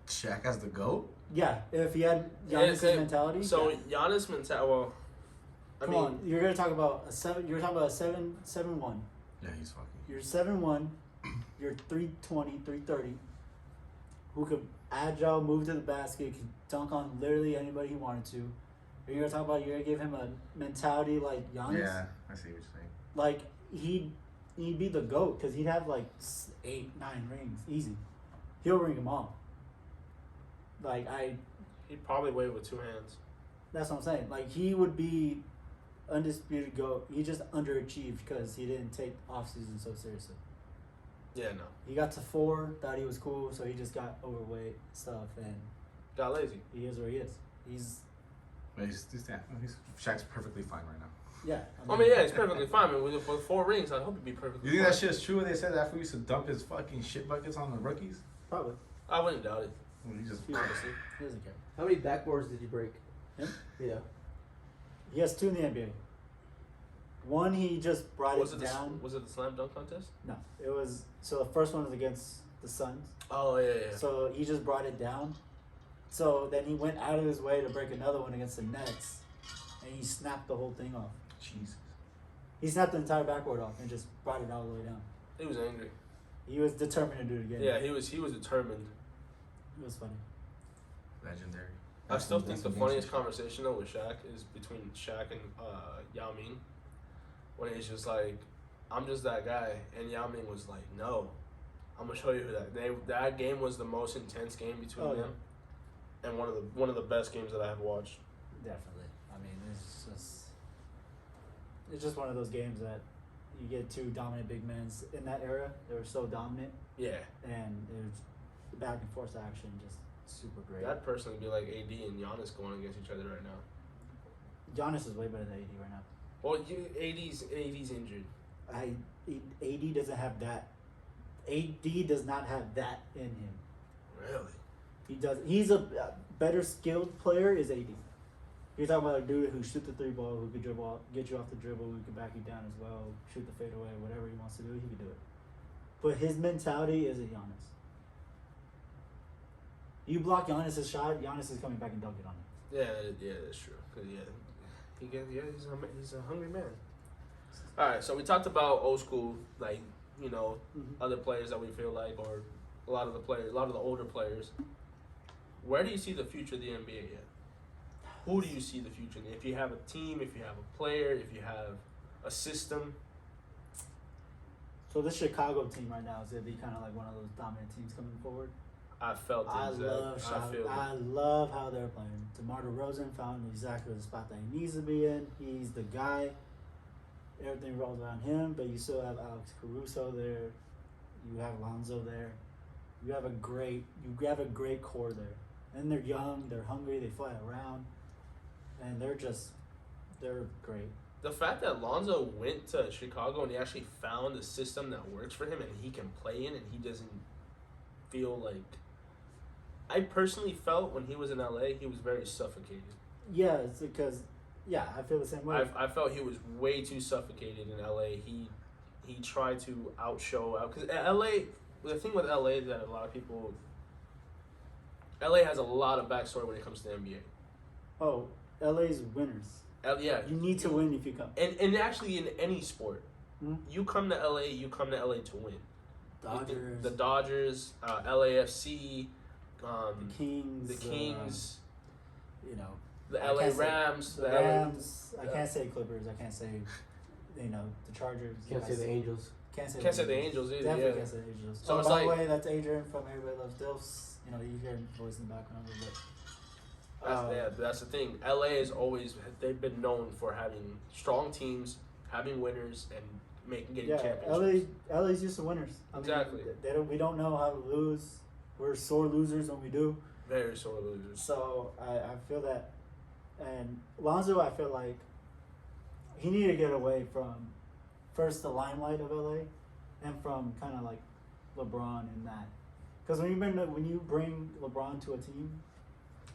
Shaq as the GOAT? Yeah, if he had Yeah, Giannis' okay. mentality. So yeah. Giannis mentality. Well, I Come mean, on, you're gonna talk about a seven. You're talking about a 7-1. Yeah, he's fucking. You're 7-1. You're 320, 330. Who could agile, move to the basket, can dunk on literally anybody he wanted to. You're gonna talk about you're gonna give him a mentality like Giannis. Yeah, I see what you're saying. Like he'd be the GOAT because he'd have like 8, 9 rings easy. He'll ring them all. Like he'd probably wave with two hands. that's what I'm saying. Like he would be undisputed GOAT. He just underachieved because he didn't take off season so seriously. Yeah, no. He got to 4, thought he was cool, so he just got overweight stuff, and Got lazy. he is where he is. He's But Shaq's perfectly fine right now. yeah. I mean, yeah, it's perfectly fine. I mean, with 4 rings, I hope it'd be perfectly You think fine. that shit's true? When they said after we used to dump his fucking shit buckets on the rookies. Probably. I wouldn't doubt it, Well, he just honestly. He doesn't care. How many backboards did you break? Him? Yeah. He has 2 in the NBA. One he just brought Was it it the down. was it the slam dunk contest? No, it was so the first one was against the Suns. Oh yeah. So he just brought it down. So then he went out of his way to break another one against the Nets, and he snapped the whole thing off. Jesus. He snapped the entire backboard off and just brought it all the way down. He was angry. He was determined to do it again. Yeah, he was determined. It was funny. Legendary. I still think That's the some funniest gangster conversation though with Shaq is between Shaq and Yao Ming, when he's just like, "I'm just that guy," and Yao Ming was like, "No, I'm gonna show you who that." That game was the most intense game between Oh, yeah. them, and one of the best games that I have watched. Definitely. I mean, it's just one of those games that you get 2 dominant big men in that era. They were so dominant, Yeah, and it was the back and forth action. Just super great. That'd personally be like AD and Giannis going against each other right now. Giannis is way better than AD right now. Well, AD's injured. AD doesn't have that. AD does not have that in him. Really? He does. He's a better skilled player. Is AD. You're talking about a dude who shoot the 3 ball, who could dribble, get you off the dribble, who can back you down as well, shoot the fadeaway, whatever he wants to do, he can do it. But his mentality isn't Giannis. You block Giannis' shot, Giannis is coming back and dunking on you. Yeah, that's true. 'Cause, he's a hungry man. All right, so we talked about old school, like other players that we feel like, or a lot of the older players. Where do you see the future of the NBA at? Who do you see the future in? If you have a team, if you have a player, if you have a system. So this Chicago team right now is going to be kind of like one of those dominant teams coming forward. I felt I it. love how they're playing. DeMar DeRozan found exactly the spot that he needs to be in. He's the guy. Everything rolls around him, but you still have Alex Caruso there. You have Lonzo there. You have a great core there. And they're young, they're hungry, they fly around, and they're great. The fact that Lonzo went to Chicago and he actually found a system that works for him and he can play in and he doesn't feel like. I personally felt when he was in LA, he was very suffocated. Yeah, it's because, I feel the same way. I felt he was way too suffocated in LA. He tried to because LA. The thing with LA is that a lot of people. LA has a lot of backstory when it comes to the NBA. Oh, LA's winners. Yeah, you need to win if you come. And actually in any sport, you come to LA to win. Dodgers. The Dodgers, LAFC, the Kings. the LA Rams. The Rams. I can't say Clippers. I can't say, the Chargers. Can't say the Angels. Can't say the Angels either. Definitely can't say the Angels. So it's by like, the way, that's Adrian from Everybody Loves Dilfs. You hear his voice in the background a little bit. That's the thing. LA is always, they've been known for having strong teams, having winners, and getting championships. LA's used to winners. Exactly. We don't know how to lose. We're sore losers when we do. Very sore losers. So I feel that, and Lonzo, I feel like he needed to get away from first the limelight of LA, and from kind of like LeBron and that, because when you bring LeBron to a team,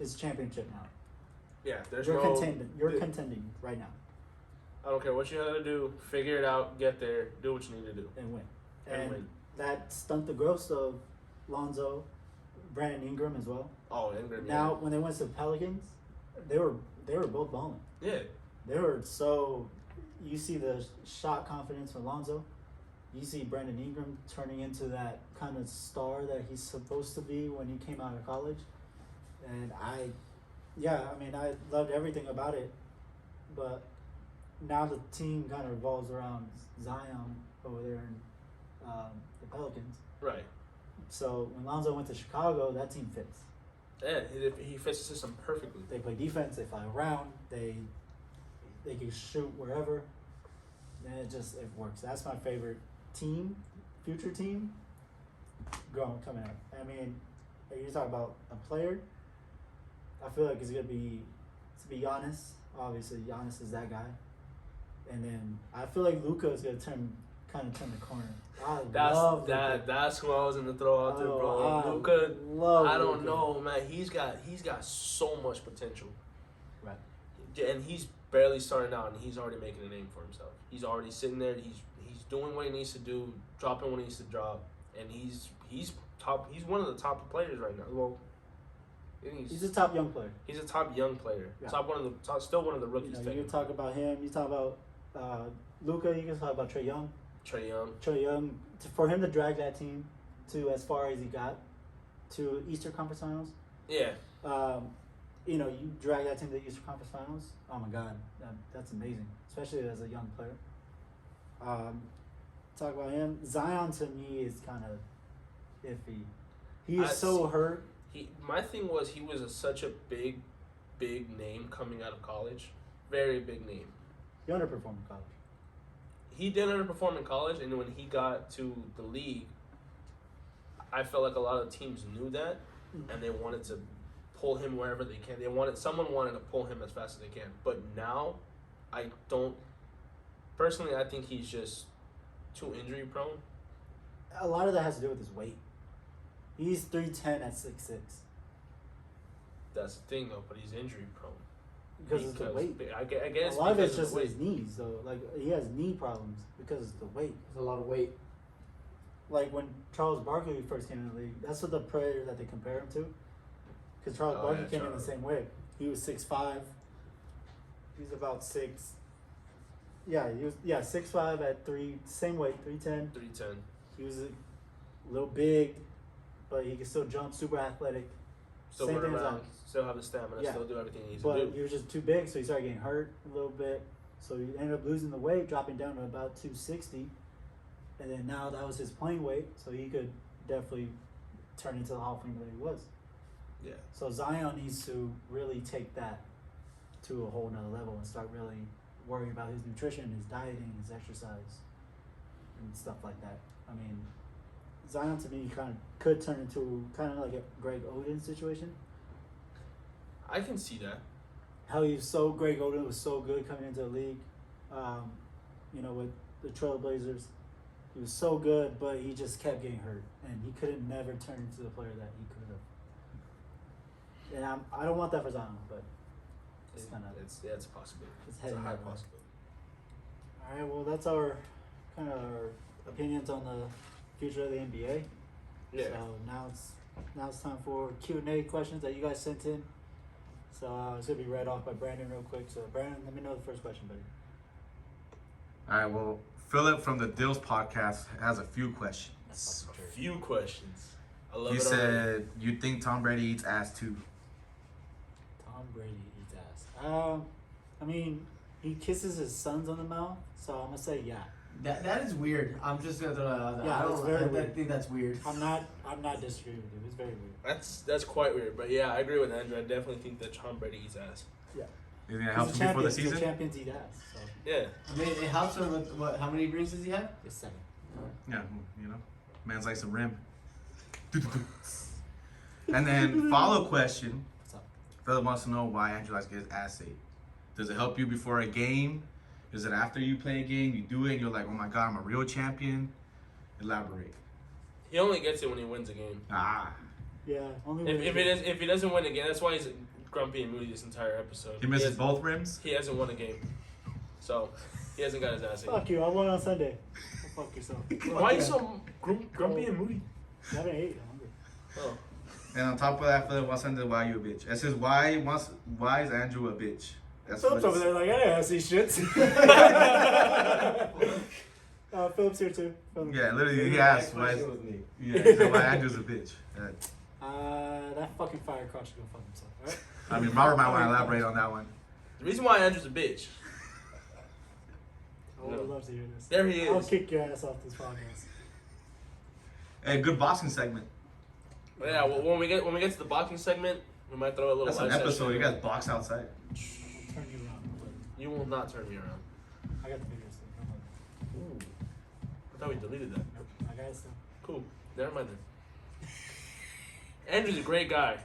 it's championship now. Yeah, You're contending right now. I don't care what you gotta do. Figure it out. Get there. Do what you need to do. And win. And win. That stunt the growth of Lonzo, Brandon Ingram as well. Oh, Ingram. Now, when they went to the Pelicans, they were both balling. Yeah. They were so. You see the shot confidence from Lonzo. You see Brandon Ingram turning into that kind of star that he's supposed to be when he came out of college. And I loved everything about it. But now the team kind of revolves around Zion over there in the Pelicans. Right. So when Lonzo went to Chicago, that team fits. Yeah, he fits the system perfectly. They play defense. They fly around. They can shoot wherever. And it works. That's my favorite team, future team, coming up. I mean, if you talk about a player, I feel like it's gonna be Giannis. Obviously, Giannis is that guy. And then I feel like Luka is gonna turn the corner. That's who I was gonna throw out there, bro. Luka, I don't know, man. He's got so much potential. Right. And he's barely starting out, and he's already making a name for himself. He's already sitting there. He's doing what he needs to do, dropping what he needs to drop, and he's top. He's one of the top players right now. Well, he's a top young player. He's a top young player. Yeah. Still one of the rookies. You talk about him. You talk about Luka. You can talk about Trae Young. Trae Young. For him to drag that team to as far as he got to Eastern Conference Finals. Yeah. You drag that team to the Eastern Conference Finals. Oh my God, that's amazing, especially as a young player. Talk about him. Zion to me is kind of iffy. He is hurt. My thing was he was such a big name coming out of college, very big name. He underperformed in college. He did underperform in college, and when he got to the league, I felt like a lot of teams knew that, and they wanted to pull him wherever they can. Someone wanted to pull him as fast as they can. But now, I don't. Personally, I think he's just too injury prone. A lot of that has to do with his weight. He's 3'10" at 6'6". That's the thing, though. But he's injury prone. Because of the weight. I guess A lot of it's because just the his knees, though. Like, he has knee problems because of the weight. There's a lot of weight. Like, when Charles Barkley first came in the league, that's what the player that they compare him to. Because Charles Oh, Barkley yeah, came in the Charles. same way. He was 6'5". He's about 6. Yeah, he was 6'5" at 3, same weight, 3'10". 310. He was a little big, but he could still jump, super athletic. Still Same run thing as around, Alex. still have the stamina, Yeah. still do everything he needs But to do. he was just too big, so he started getting hurt a little bit. So he ended up losing the weight, dropping down to about 260. And then now that was his playing weight, so he could definitely turn into the Hall of Famer that he was. Yeah. So Zion needs to really take that to a whole nother level and start really worrying about his nutrition, his dieting, his exercise, and stuff like that. I mean, Zion to me could turn into kind of like a Greg Oden situation. I can see that. How Greg Oden was so good coming into the league, with the Trailblazers. He was so good, but he just kept getting hurt, and he couldn't never turn into the player that he could have. And I don't want that for Zion, but it's kind of It's a possibility. it's It's a heading high that way. possibility. All right. Well, that's our opinions on the future of the NBA. Yeah. So now it's time for Q&A questions that you guys sent in. So it's gonna be read off by Brandon real quick. So Brandon, let me know the first question, buddy. All right, well, Philip from the Dills podcast has a few questions. A few questions. I love You it already. said you think Tom Brady eats ass too. Tom Brady eats ass. I mean, he kisses his sons on the mouth, so I'm gonna say yeah. That is weird. I'm just gonna throw that out there. Yeah, I it's don't. very I weird. think that's weird. I'm not disagreeing with you. It's very weird. That's quite weird, but yeah, I agree with Andrew. I definitely think that Tom Brady eats ass. Yeah. You think it He's helps a him before the champion. season? So champions eat ass. So Yeah. I mean, it helps him with what? How many rings does he have? it's 7. Yeah, man's likes a rim. And then follow question. What's up? Philip wants to know why Andrew likes to get his ass ate. Does it help you before a game? Is it after you play a game, you do it and you're like, oh my god, I'm a real champion? Elaborate. He only gets it when he wins a game. Ah. Yeah. Only If he doesn't win a game, that's why he's grumpy and moody this entire episode. He misses hasn't- both rims? He hasn't won a game, so he hasn't got his ass ate. Fuck you. I won on Sunday. Go fuck yourself. Why are you so grumpy and moody? I haven't ate. I'm hungry. Oh, And on top of that, Philip wants to know why you a bitch. It says, why is Andrew a bitch? That's Philip's what over there like, I didn't ask these shits. Philip's here too. Philip. Yeah, literally, he That asked why, question was me. why Andrew's a bitch. That fucking fire car should go fuck himself, alright? I mean, Robert might want to elaborate on that one. the reason why Andrew's a bitch. I would love to hear this. There he I'll is. kick your ass off this podcast. Hey, good boxing segment. But yeah, well, when we get to the boxing segment, we might throw a little. That's an live episode. session. You guys box outside. I'll turn you around. But You will not turn me around. I got the videos still. Don't worry. Ooh. I thought we deleted that. Nope, I got it still. Cool. Never mind then. Andrew's a great guy.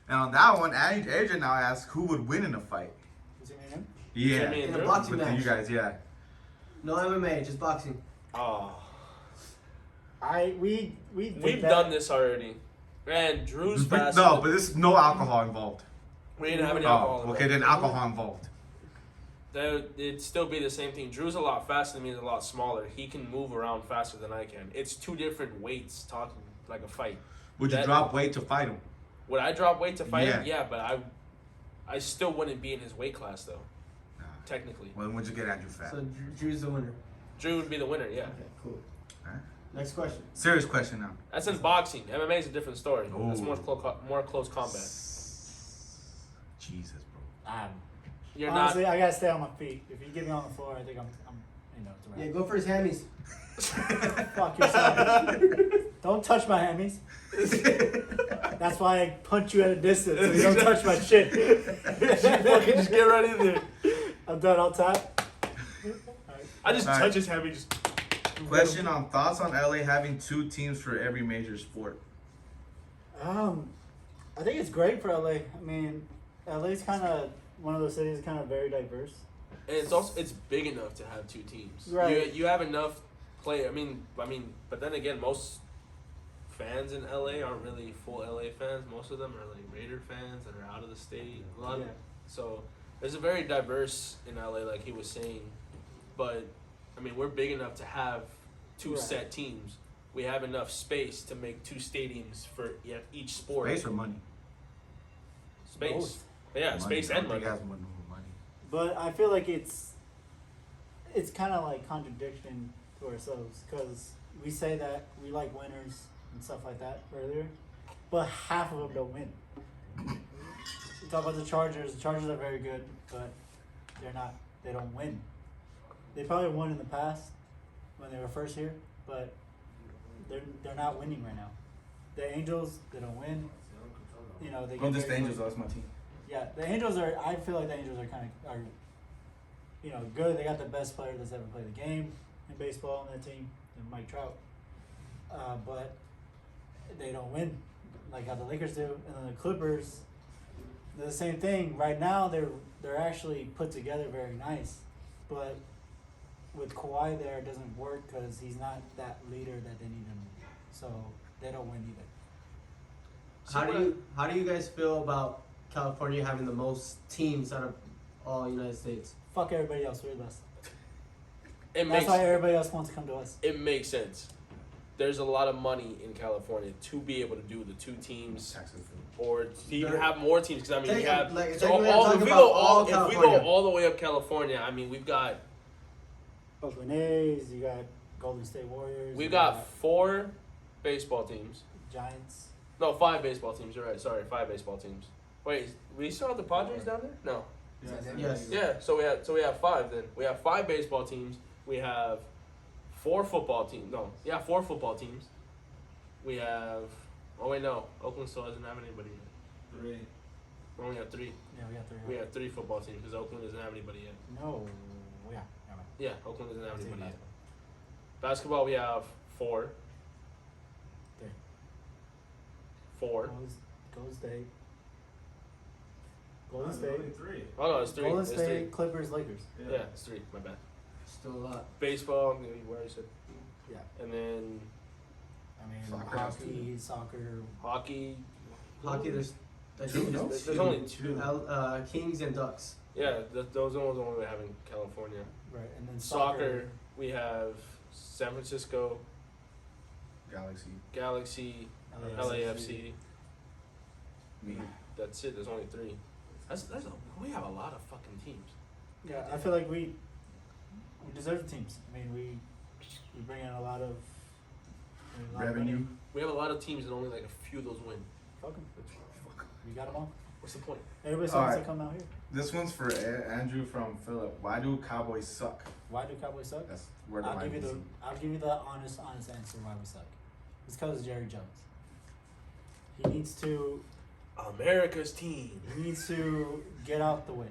And on that one, Adrian now asks who would win in a fight. What's your name? Yeah, Jimmy and In a Drew? boxing with match. you guys, yeah. No MMA, just boxing. Oh. We did We've that. done this already. And Drew's fast. No, but there's no alcohol involved. We didn't have any alcohol. Oh, okay, then alcohol involved. It'd still be the same thing. Drew's a lot faster than me and a lot smaller. He can move around faster than I can. It's two different weights talking like a fight. Would you That- drop weight to fight him? Would I drop weight to fight him? Yeah. Yeah, but I still wouldn't be in his weight class though, Nah. technically. Well, then would you get Andrew fat? So Drew's the winner. Drew would be the winner, yeah. Okay, cool. Alright. Next question. Serious question now. That's in boxing. MMA is a different story. That's Ooh. more close combat. Jesus, bro. You're Honestly, not. I gotta stay on my feet. If you get me on the floor, I think I'm it's a Yeah, wrap. go for his hammies. Fuck yourself. Don't touch my hammies. That's why I punch you at a distance, so you don't touch my shit. Fucking just get right in there. I'm done. I'll tap. Alright. I just Alright. touch his hand. Just Question on thoughts on LA having 2 teams for every major sport. I think it's great for LA. I mean, LA's kind of one of those cities kind of very diverse. And it's big enough to have 2 teams. Right. You have enough play. I mean, but then again, most fans in LA aren't really full LA fans. Most of them are like Raider fans that are out of the state. A lot. Yeah. So there's a very diverse in LA, like he was saying. But I mean, we're big enough to have 2 Right. set teams. We have enough space to make 2 stadiums for each sport. Space or money? Space. Both. Yeah, Money. space I don't and think money. it has more money. But I feel like it's kind of like contradiction to ourselves because we say that we like winners and stuff like that earlier, but half of them don't win. We talk about the Chargers. The Chargers are very good, but they're not. They don't win. They probably won in the past when they were first here, but they're not winning right now. The Angels, they don't win. You know, they Don't get just the very Angels, close. that's my team. Yeah, the Angels are. I feel like the Angels are you know, good. They got the best player that's ever played the game in baseball on that team, and Mike Trout. But they don't win like how the Lakers do, and then the Clippers. They're the same thing. Right now, they're actually put together very nice, but with Kawhi there, it doesn't work because he's not that leader that they need him. So they don't win either. How do you guys feel about California having the most teams out of all United States? Fuck everybody else. We're less. It That's makes why everybody else wants to come to us. it makes sense. There's a lot of money in California to be able to do the 2 teams Texas. or to even There- have more teams. Because I mean, Take we a- have like, so take a minute, all, talk if we about go all all if we go California. all the way up California, I mean, we've got Oakland A's. You got Golden State Warriors. we've you got 4 baseball teams. Giants. No, 5 baseball teams. You're right. Sorry, 5 baseball teams. Wait, we still have the Padres down there? No. Yes. Yeah. So we have 5 then. We have 5 baseball teams. We have 4 football teams. No. Yeah, 4 football teams. We have. Oh wait, no. Oakland still doesn't have anybody yet. 3. We only have 3. Yeah, we got 3. We have 3 football teams because Oakland doesn't have anybody yet. No. Yeah. Never mind. Yeah, Oakland doesn't have I'll take anybody yet. basketball. Basketball, we have 4. 3. 4. Golden State. Golden State. 3. Oh no, it's 3. Golden It's State, 3. Clippers, Lakers. Yeah, it's 3. My bad. Still a lot. Baseball, where I said, Yeah. and then I mean, Soccer. soccer. hockey. Hockey, there's I Two, think no? There's only 2. Kings and Ducks. Yeah, those are the only we have in California. Right, and then Soccer, we have San Francisco, Galaxy. Galaxy, LAFC. Me. That's it. There's only 3. We have a lot of fucking teams. Yeah, I feel like we deserve the teams. I mean, we bring in a lot of Revenue. money. We have a lot of teams and only like a few of those win. Fuck 'em. We got them all. What's the point? Everybody All wants right. to come out here. This one's for Andrew from Philip. Why do Cowboys suck? Why do Cowboys suck? That's where I'll give you the I'll give you the honest answer why we suck. It's because of Jerry Jones. He needs to America's team. get out the way.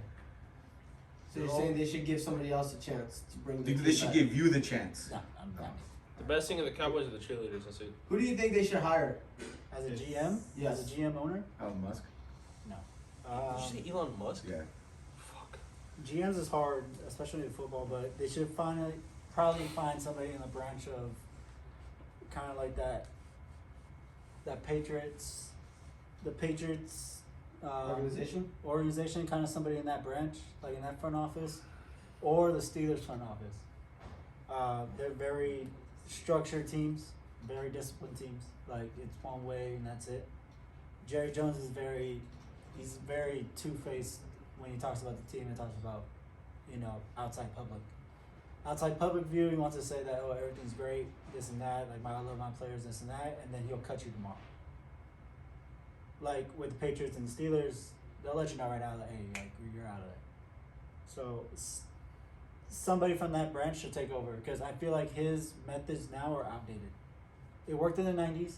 So you're saying they should give somebody else a chance to bring the They team should back. give you the chance. No, I'm not. The best thing of the Cowboys are the cheerleaders. That's it. Who do you think they should hire? As a GM, Yes. as a GM owner, Elon Musk. no. Did you say Elon Musk? Yeah. Fuck. GMs is hard, especially in football, but they should probably find somebody in the branch of kind of like that Patriots, the Patriots organization, kind of somebody in that branch, like in that front office, or the Steelers front office. They're very structured teams, very disciplined teams. Like it's one way and that's it. Jerry Jones is he's very two-faced when he talks about the team and talks about, outside public. Outside public view, he wants to say that, oh, everything's great, this and that, like I love my players, this and that, and then he'll cut you tomorrow. Like with the Patriots and the Steelers, they'll let you know right now that, hey, like, you're out of there. So somebody from that branch should take over because I feel like his methods now are outdated. It worked in the 90s.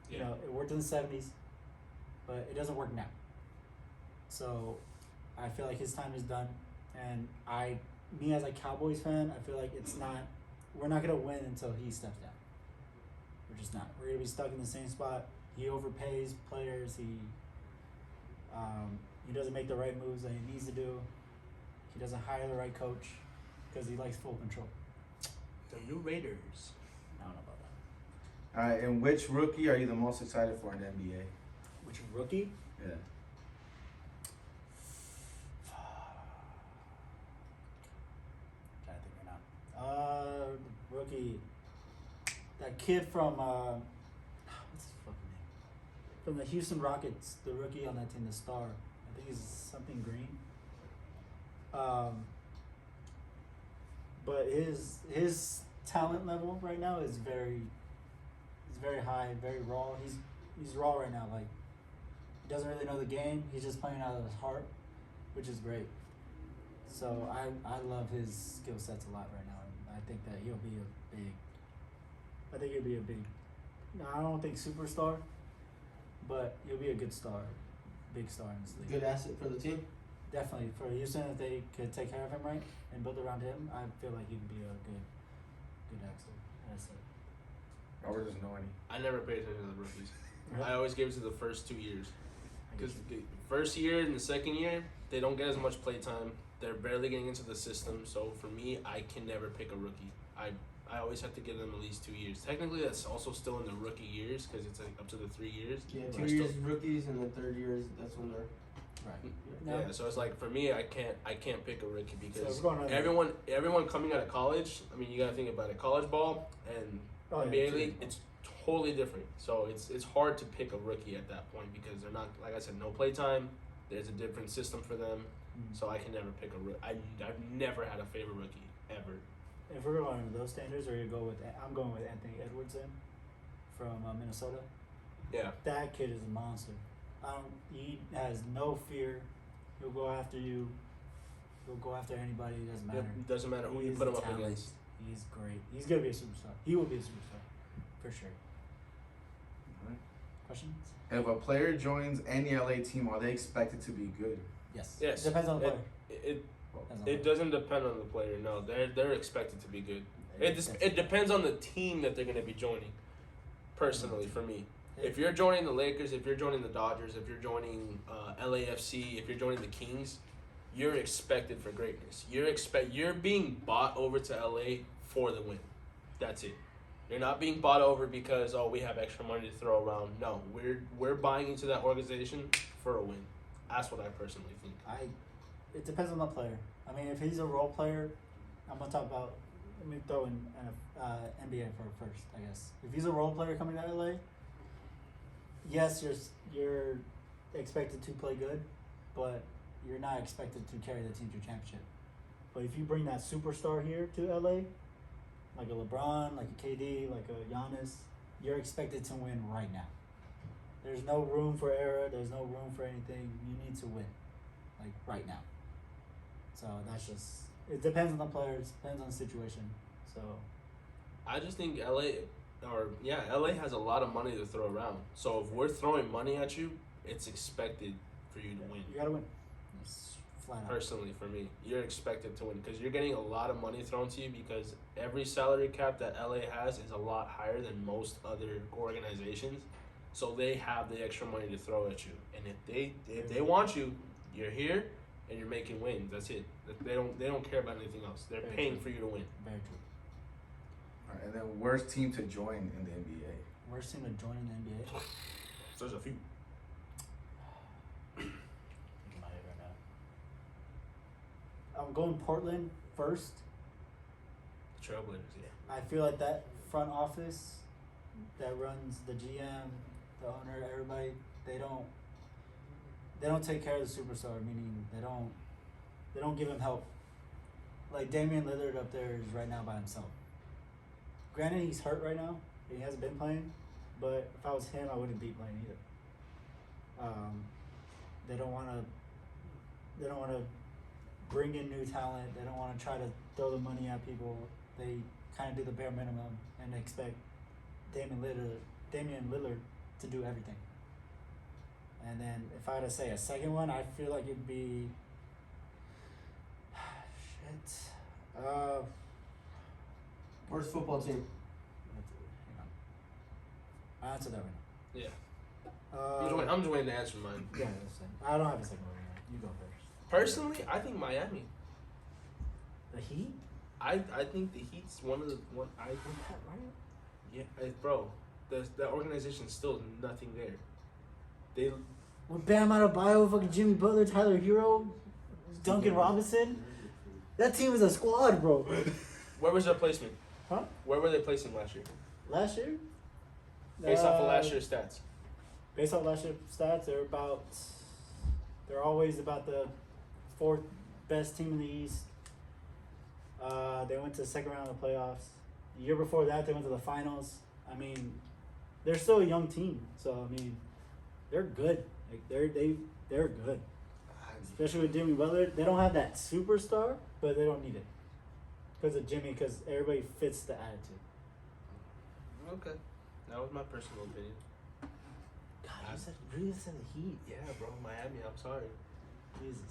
Yeah. It worked in the 70s, but it doesn't work now. So I feel like his time is done. And me as a Cowboys fan, I feel like it's not we're not gonna win until he steps down. We're just not. We're gonna be stuck in the same spot. He overpays players. He doesn't make the right moves that he needs to do. He doesn't hire the right coach because he likes full control. The new Raiders. I don't know about that. All right, and which rookie are you the most excited for in the NBA? Which rookie? Yeah. Trying to think right now. Rookie. That kid from what's his fucking name? From the Houston Rockets, the rookie on that team, the star. I think he's something green. But his talent level right now is very high, very raw. He's raw right now. Like, he doesn't really know the game. He's just playing out of his heart, which is great. So I love his skill sets a lot right now, and I think that he'll be a big. I think he'll be a big. No, I don't think superstar, but he'll be a good star, big star in this league. Good asset for the team. Definitely for Houston, if they could take care of him right and build around him, I feel like he could be a good asset. Robert doesn't know any. I never paid attention to the rookies. I always gave it to the first 2 years. Because the first year and the second year, they don't get as much play time. They're barely getting into the system. So for me, I can never pick a rookie. I always have to give them at least 2 years. Technically, that's also still in the rookie years because it's like up to the 3 years. Yeah, But 2 I years still- rookies, and then third years, that's when they're. Right. Yeah, so it's like for me, I can't pick a rookie because So we're going on everyone coming out of college. I mean, you gotta think about it. College ball and Oh, yeah, NBA true. league, it's totally different. So it's hard to pick a rookie at that point because they're not, like I said, no play time. There's a different system for them. Mm. So I can never pick a rookie. I've never had a favorite rookie ever. If we're going with those standards, or you go with, I'm going with Anthony Edwards from Minnesota. Yeah. That kid is a monster. He has no fear. He'll go after you. He'll go after anybody. It doesn't matter. It doesn't matter who you He's put him a up talent. against. He's great. He's gonna be a superstar. He will be a superstar, for sure. Alright. Questions? If a player joins any LA team, are they expected to be good? Yes. Yes. Depends on the player. It Depends on it the doesn't depend on the player. No, they're expected to be good. player. It depends on the team that they're going to be joining. Personally, for me, if you're joining the Lakers, if you're joining the Dodgers, if you're joining LAFC, if you're joining the Kings, you're expected for greatness. You're being bought over to LA for the win. That's it. You're not being bought over because we have extra money to throw around. No, we're buying into that organization for a win. That's what I personally think. It depends on the player. I mean, if he's a role player, I'm gonna talk about. Let me throw in NBA for first, I guess. If he's a role player coming to LA, yes, you're expected to play good, but you're not expected to carry the team to a championship. But if you bring that superstar here to LA, like a LeBron, like a KD, like a Giannis, you're expected to win right now. There's no room for error. There's no room for anything. You need to win, like right now. So that's just. It depends on the players. Depends on the situation. So. I just think LA has a lot of money to throw around. So if we're throwing money at you, it's expected for you to win. You gotta win. It's flat out. Personally, for me, you're expected to win because you're getting a lot of money thrown to you because every salary cap that LA has is a lot higher than most other organizations. So they have the extra money to throw at you, and if they want you, you're here, and you're making wins. That's it. They don't care about anything else. They're Very paying true. for you to win. Very true. Alright, and then worst team to join in the NBA? Worst team to join in the NBA. So there's a few. Think in my head right now. I'm going Portland first. Trailblazers, yeah. I feel like that front office that runs the GM, the owner, everybody, they don't take care of the superstar, meaning they don't give him help. Like Damian Lillard up there is right now by himself. Granted, he's hurt right now. He hasn't been playing, but if I was him, I wouldn't be playing either. They don't want to bring in new talent. They don't want to try to throw the money at people. They kind of do the bare minimum and expect Damian Lillard to do everything. And then if I had to say a second one, I feel like it'd be Worst football team. Hang on. I'll answer that right Yeah. now. I'm just waiting to answer mine. Yeah, that's fine. I don't have a second one right now. You go first. Personally, I think Miami. The Heat? I think the Heat's one of the one. I Is that right? yeah, bro. The organization's still nothing there. They With Bam Adebayo, fucking Jimmy Butler, Tyler Hero, Duncan Robinson. That team is a squad, bro. where was their placement? Huh? Where were they placing last year? Last year? Based off of last year's stats. Based off last year's stats, they're always about the fourth best team in the East. They went to the second round of the playoffs. The year before that, they went to the finals. I mean, they're still a young team, so I mean, they're good. Like they're good. Especially with Jimmy Butler, they don't have that superstar, but they don't need it because of Jimmy. Because everybody fits the attitude. Okay, that was my personal opinion. God, you said the Heat. Yeah, bro, Miami. I'm sorry. Jesus.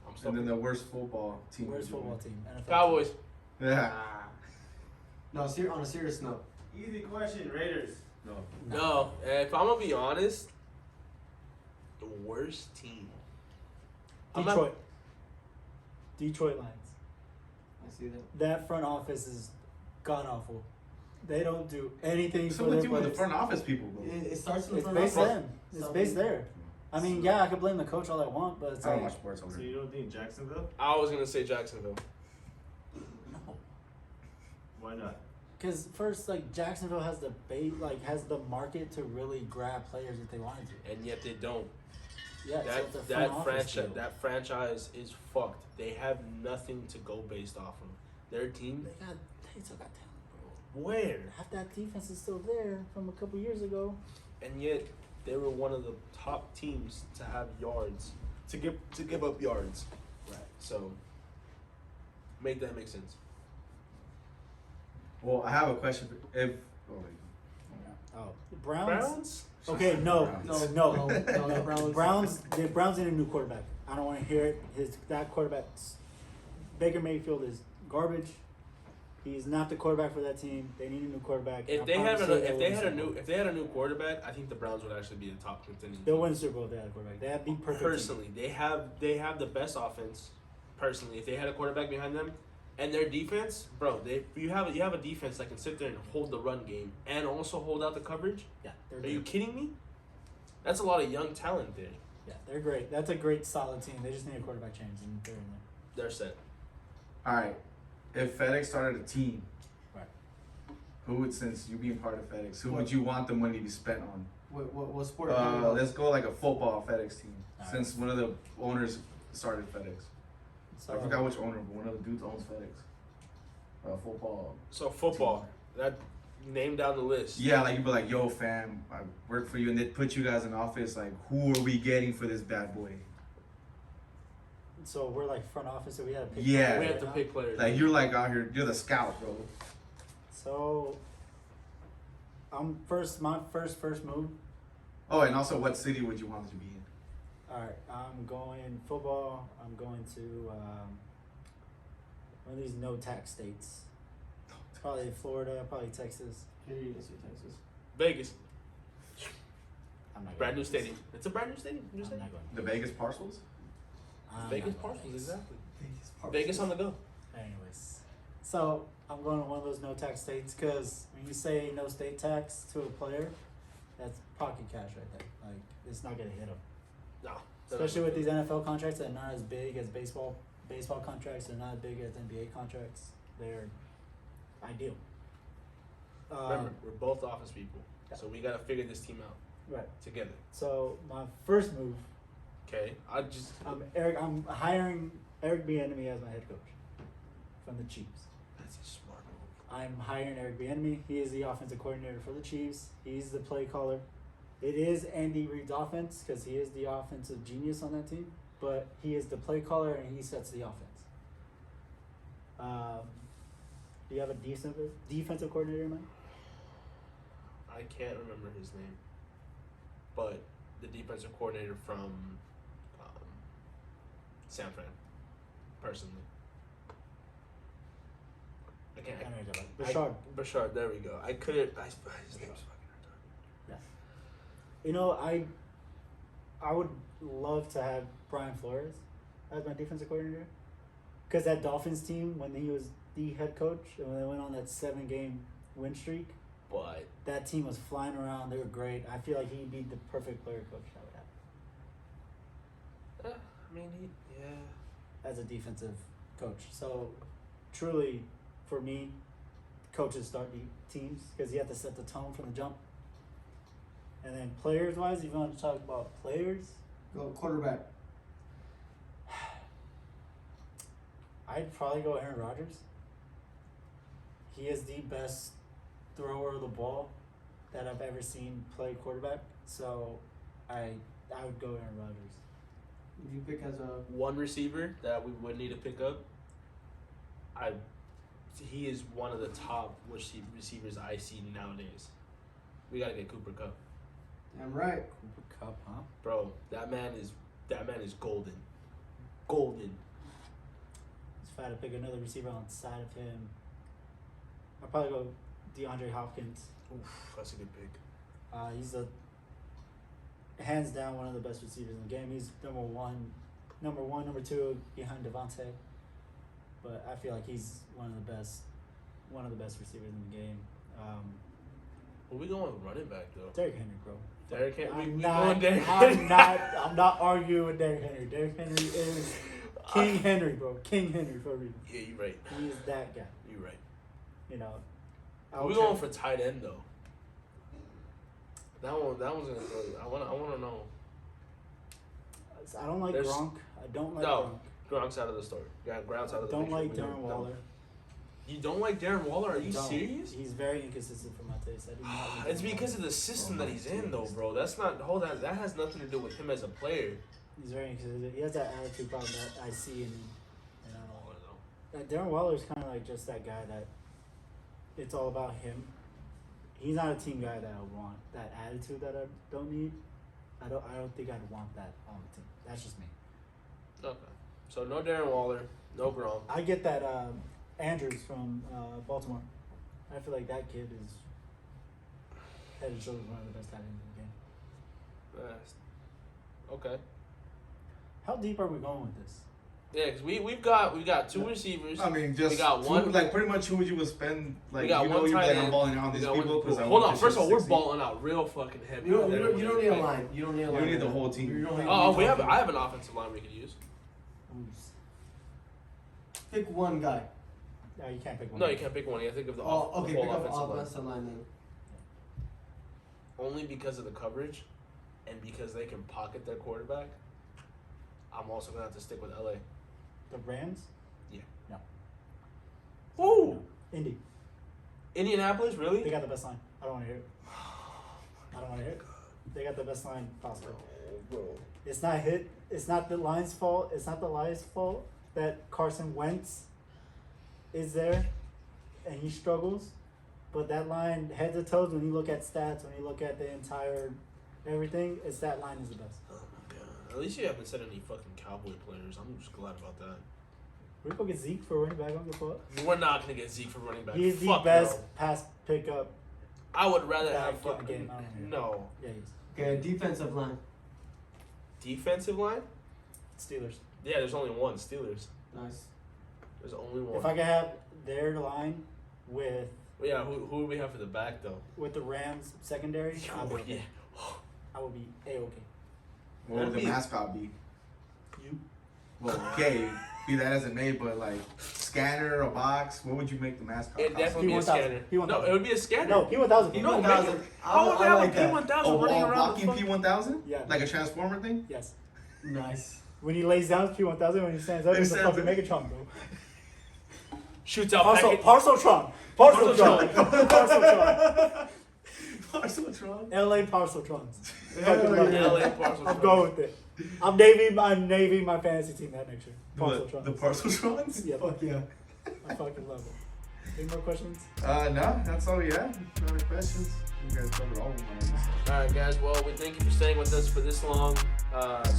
I'm And sorry. then the worst football team. Where's football team? NFL Cowboys. Yeah. No, on a serious note. Easy question, Raiders. No. No, if I'm gonna be honest, the worst team. I'm not- Detroit. Detroit Lions. I see that. That front office is god awful. They don't do anything So for what their do with the players. front office people, bro? It starts in the It's front based office. them. It's So- based there. I mean, yeah, I could blame the coach all I want, but it's I don't like watch sports over So here. you don't think Jacksonville? I was gonna say Jacksonville. no. Why not? Because first, like Jacksonville has the has the market to really grab players if they wanted to. And yet they don't. Yeah, so it's a That front office franchise deal. that franchise is fucked. They have nothing to go based off of. Their team. They still got talent, bro. Where? Half that defense is still there from a couple years ago. And yet they were one of the top teams to have yards, to give up yards. Right. So make that make sense. Well, I have a question. If oh, wait. Oh, the Browns. Browns? Okay, no, Browns. no. the Browns. The Browns need a new quarterback. I don't want to hear it. That quarterback, Baker Mayfield, is garbage. He's not the quarterback for that team. They need a new quarterback. If I they promise had you if they win had a Super new Bowl. if they had a new quarterback, I think the Browns would actually be a top contending. They'll win the Super Bowl if they had a quarterback. They have the perfect team. Personally, they have the best offense. Personally, if they had a quarterback behind them, and their defense, bro, you have a defense that can sit there and hold the run game and also hold out the coverage. Yeah, they're Are good. you kidding me? That's a lot of young talent there. Yeah, they're great. That's a great solid team. They just need a quarterback change and they're in there. They're set. All right. If FedEx started a team, Right. who would, since you being part of FedEx, who would you want the money to be spent on? What sport? are you talking about? Let's go like a football FedEx team. All right. Since one of the owners started FedEx. So, I forgot which owner, but one of the dudes owns FedEx. Football. So football, that name down the list. Yeah, like you'd be like, yo, fam, I work for you, and they'd put you guys in office. Like, who are we getting for this bad boy? So we're like front office, so we had to pick. Yeah. players We have right to now. pick players. Like, you're like out here, you're the scout, bro. So, my first move. Oh, and also, what city would you want to be in? All right, I'm going football. I'm going to one of these no tax states. Probably Florida, probably Texas. Here you go, Texas. Vegas, I'm not brand going new stadium. It's a brand new stadium. New I'm stadium. not going. The Vegas Parcels? I'm Vegas not going Parcels, exactly. Vegas. Vegas on the go. Anyways, so I'm going to one of those no tax states because when you say no state tax to a player, that's pocket cash right there. Like it's not gonna hit them. No. Especially with these NFL contracts that are not as big as baseball contracts, they're not as big as NBA contracts. They're ideal. Remember, we're both office people, so we gotta figure this team out Right. together. So my first move, Okay, I'm hiring Eric Bieniemy as my head coach from the Chiefs. That's a smart move. I'm hiring Eric Bieniemy. He is the offensive coordinator for the Chiefs. He's the play caller. It is Andy Reid's offense because he is the offensive genius on that team, but he is the play caller and he sets the offense. Do you have a defensive coordinator in mind? I can't remember his name, but the defensive coordinator from San Fran, personally. I can't. I know you're talking about. Bashard. Bashard. There we go. I couldn't. His name's fucking. You know, I would love to have Brian Flores as my defensive coordinator. Because that Dolphins team, when he was the head coach, and when they went on that 7-game win streak, But that team was flying around. They were great. I feel like he'd be the perfect player coach that would have I mean, yeah. as a defensive coach. So, truly, for me, coaches start the teams because you have to set the tone from the jump. And then players-wise, if you want to talk about players, Go quarterback. I'd probably go Aaron Rodgers. He is the best thrower of the ball that I've ever seen play quarterback. So I would go Aaron Rodgers. If you pick as a One receiver that we would need to pick up. He is one of the top receivers I see nowadays. We gotta get Cooper Kupp, damn right. Cooper Kupp, huh? bro. That man is golden, golden. If I had to pick another receiver on the side of him, I'd probably go DeAndre Hopkins. Oof, that's a good pick. He's hands down one of the best receivers in the game. He's number one, number two behind Devontae. But I feel like he's one of the best receivers in the game. Well, we going with running back though. Derrick Henry, bro. Derrick Henry. I'm We not. going Derrick Henry. I'm not arguing with Derrick Henry. Derrick Henry is King Henry, bro. King Henry for a reason. Yeah, you're right. He is that guy. You're right. You know. We going for tight end though. That one's gonna throw you. I wanna know. I don't like There's- Gronk. I don't like No. Gronk's out of the story. Gronk's out of the Gronk. Don't picture. like We Darren don't- Waller. You don't like Darren Waller? Are you Don't. serious? He's very inconsistent for my taste. I do not like It's Darren because Waller. of the system that he's in, though, bro. That's not. Hold on. That has nothing to do with him as a player. He's very inconsistent. He has that attitude problem that I see in him. And Waller, though. Darren Waller's kind of like just that guy that it's all about him. He's not a team guy that I want. That attitude that I don't need. I don't think I'd want that on the team. That's just me. Okay. So no Darren Waller, no Gronk. I get that Andrews from Baltimore. I feel like that kid is head and shoulders one of the best tight ends in the game. Okay. How deep are we going with this? Yeah, because we've got two receivers. I mean, just we got who- one. like pretty much who would you would spend like We got you one know you're tight like end. I'm balling out on We these got one- people because I Hold want on. this First shit of all, to we're succeed. balling out real fucking heavy. You don't need a line. You don't need a You line. need the whole team. You don't need Oh, a I have an offensive line we can use. Pick one guy. No, you can't pick one. No, you can't pick one. You have to think of the, Oh, okay. the Pick whole up offensive line. offensive line then. Only because of the coverage, and because they can pocket their quarterback. I'm also gonna have to stick with LA. The Rams? Woo! Indy. Indianapolis, They really? got the best line. I don't want to hear it. I don't want to hear it. They got the best line possible. Bro. It's not hit. It's not the line's fault. It's not the Lions' fault that Carson Wentz is there and he struggles. But that line, head to toes, when you look at stats, when you look at the entire everything, it's that line is the best. Oh my god. At least you haven't said any fucking Cowboy players. I'm just glad about that. We're going to get Zeke for running back on the fuck. We're not gonna get Zeke for running back. He's the Fuck best no. pass pickup. I would rather That have fucking fucking game, I don't hear it. no Yeah, he is. Okay, defensive line. defensive line. Steelers. Yeah, there's only one. Steelers. Nice. There's only one. If I could have their line with Yeah, who do we have for the back though? the Rams secondary, I would yeah. be, I would be A-okay. What would That'd the be- mascot be? You? Well, okay, be that as it may, but like scanner, a box. What would you make the mascot? It'd definitely be a P1000. scanner. P1000. No, it would be a scanner. No, P1000. No, P1000. make it. How would I that like be that. P1000 a running wall around the walking fuck? P1000? Yeah. Like a transformer thing? Yes. Nice. When he lays down, it's P1000. When he stands up, He it's a stands fucking up. Megatron, bro. Shoots out packet. Parceltron. Parceltron. Parceltron. Parceltron. LA Parceltrons. Yeah, Fucking love it. LA Parceltron. I'm going with it. I'm naming my fantasy team that next year. Parceltrons. The Parceltrons? Yeah, Fuck yeah. I fucking love it. Any more questions? No, that's all we have. No other questions. You guys covered all of them already. All right, guys. Well, we thank you for staying with us for this long.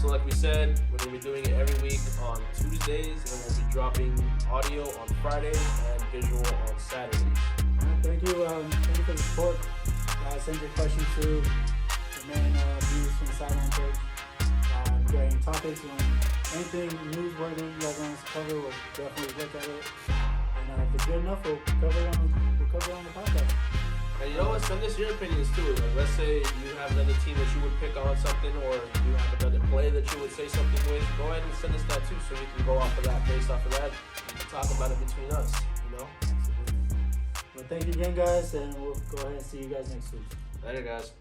So, like we said, we're gonna be doing it every week on Tuesdays, and we'll be dropping audio on Fridays and visual on Saturdays. Thank you for the support. Send your questions to the main views from the Sideline Church. If you got any topics, anything newsworthy you guys want us to cover, we'll definitely look at it. And if it's good enough, we'll cover it on the podcast. And you know what? Send us your opinions too. Like, let's say you have another team that you would pick on something, or you have another play that you would say something with. Go ahead and send us that too, so we can go off of that, based off of that, and talk about it between us. You know. Well, thank you again, guys, and we'll go ahead and see you guys next week. Later, guys.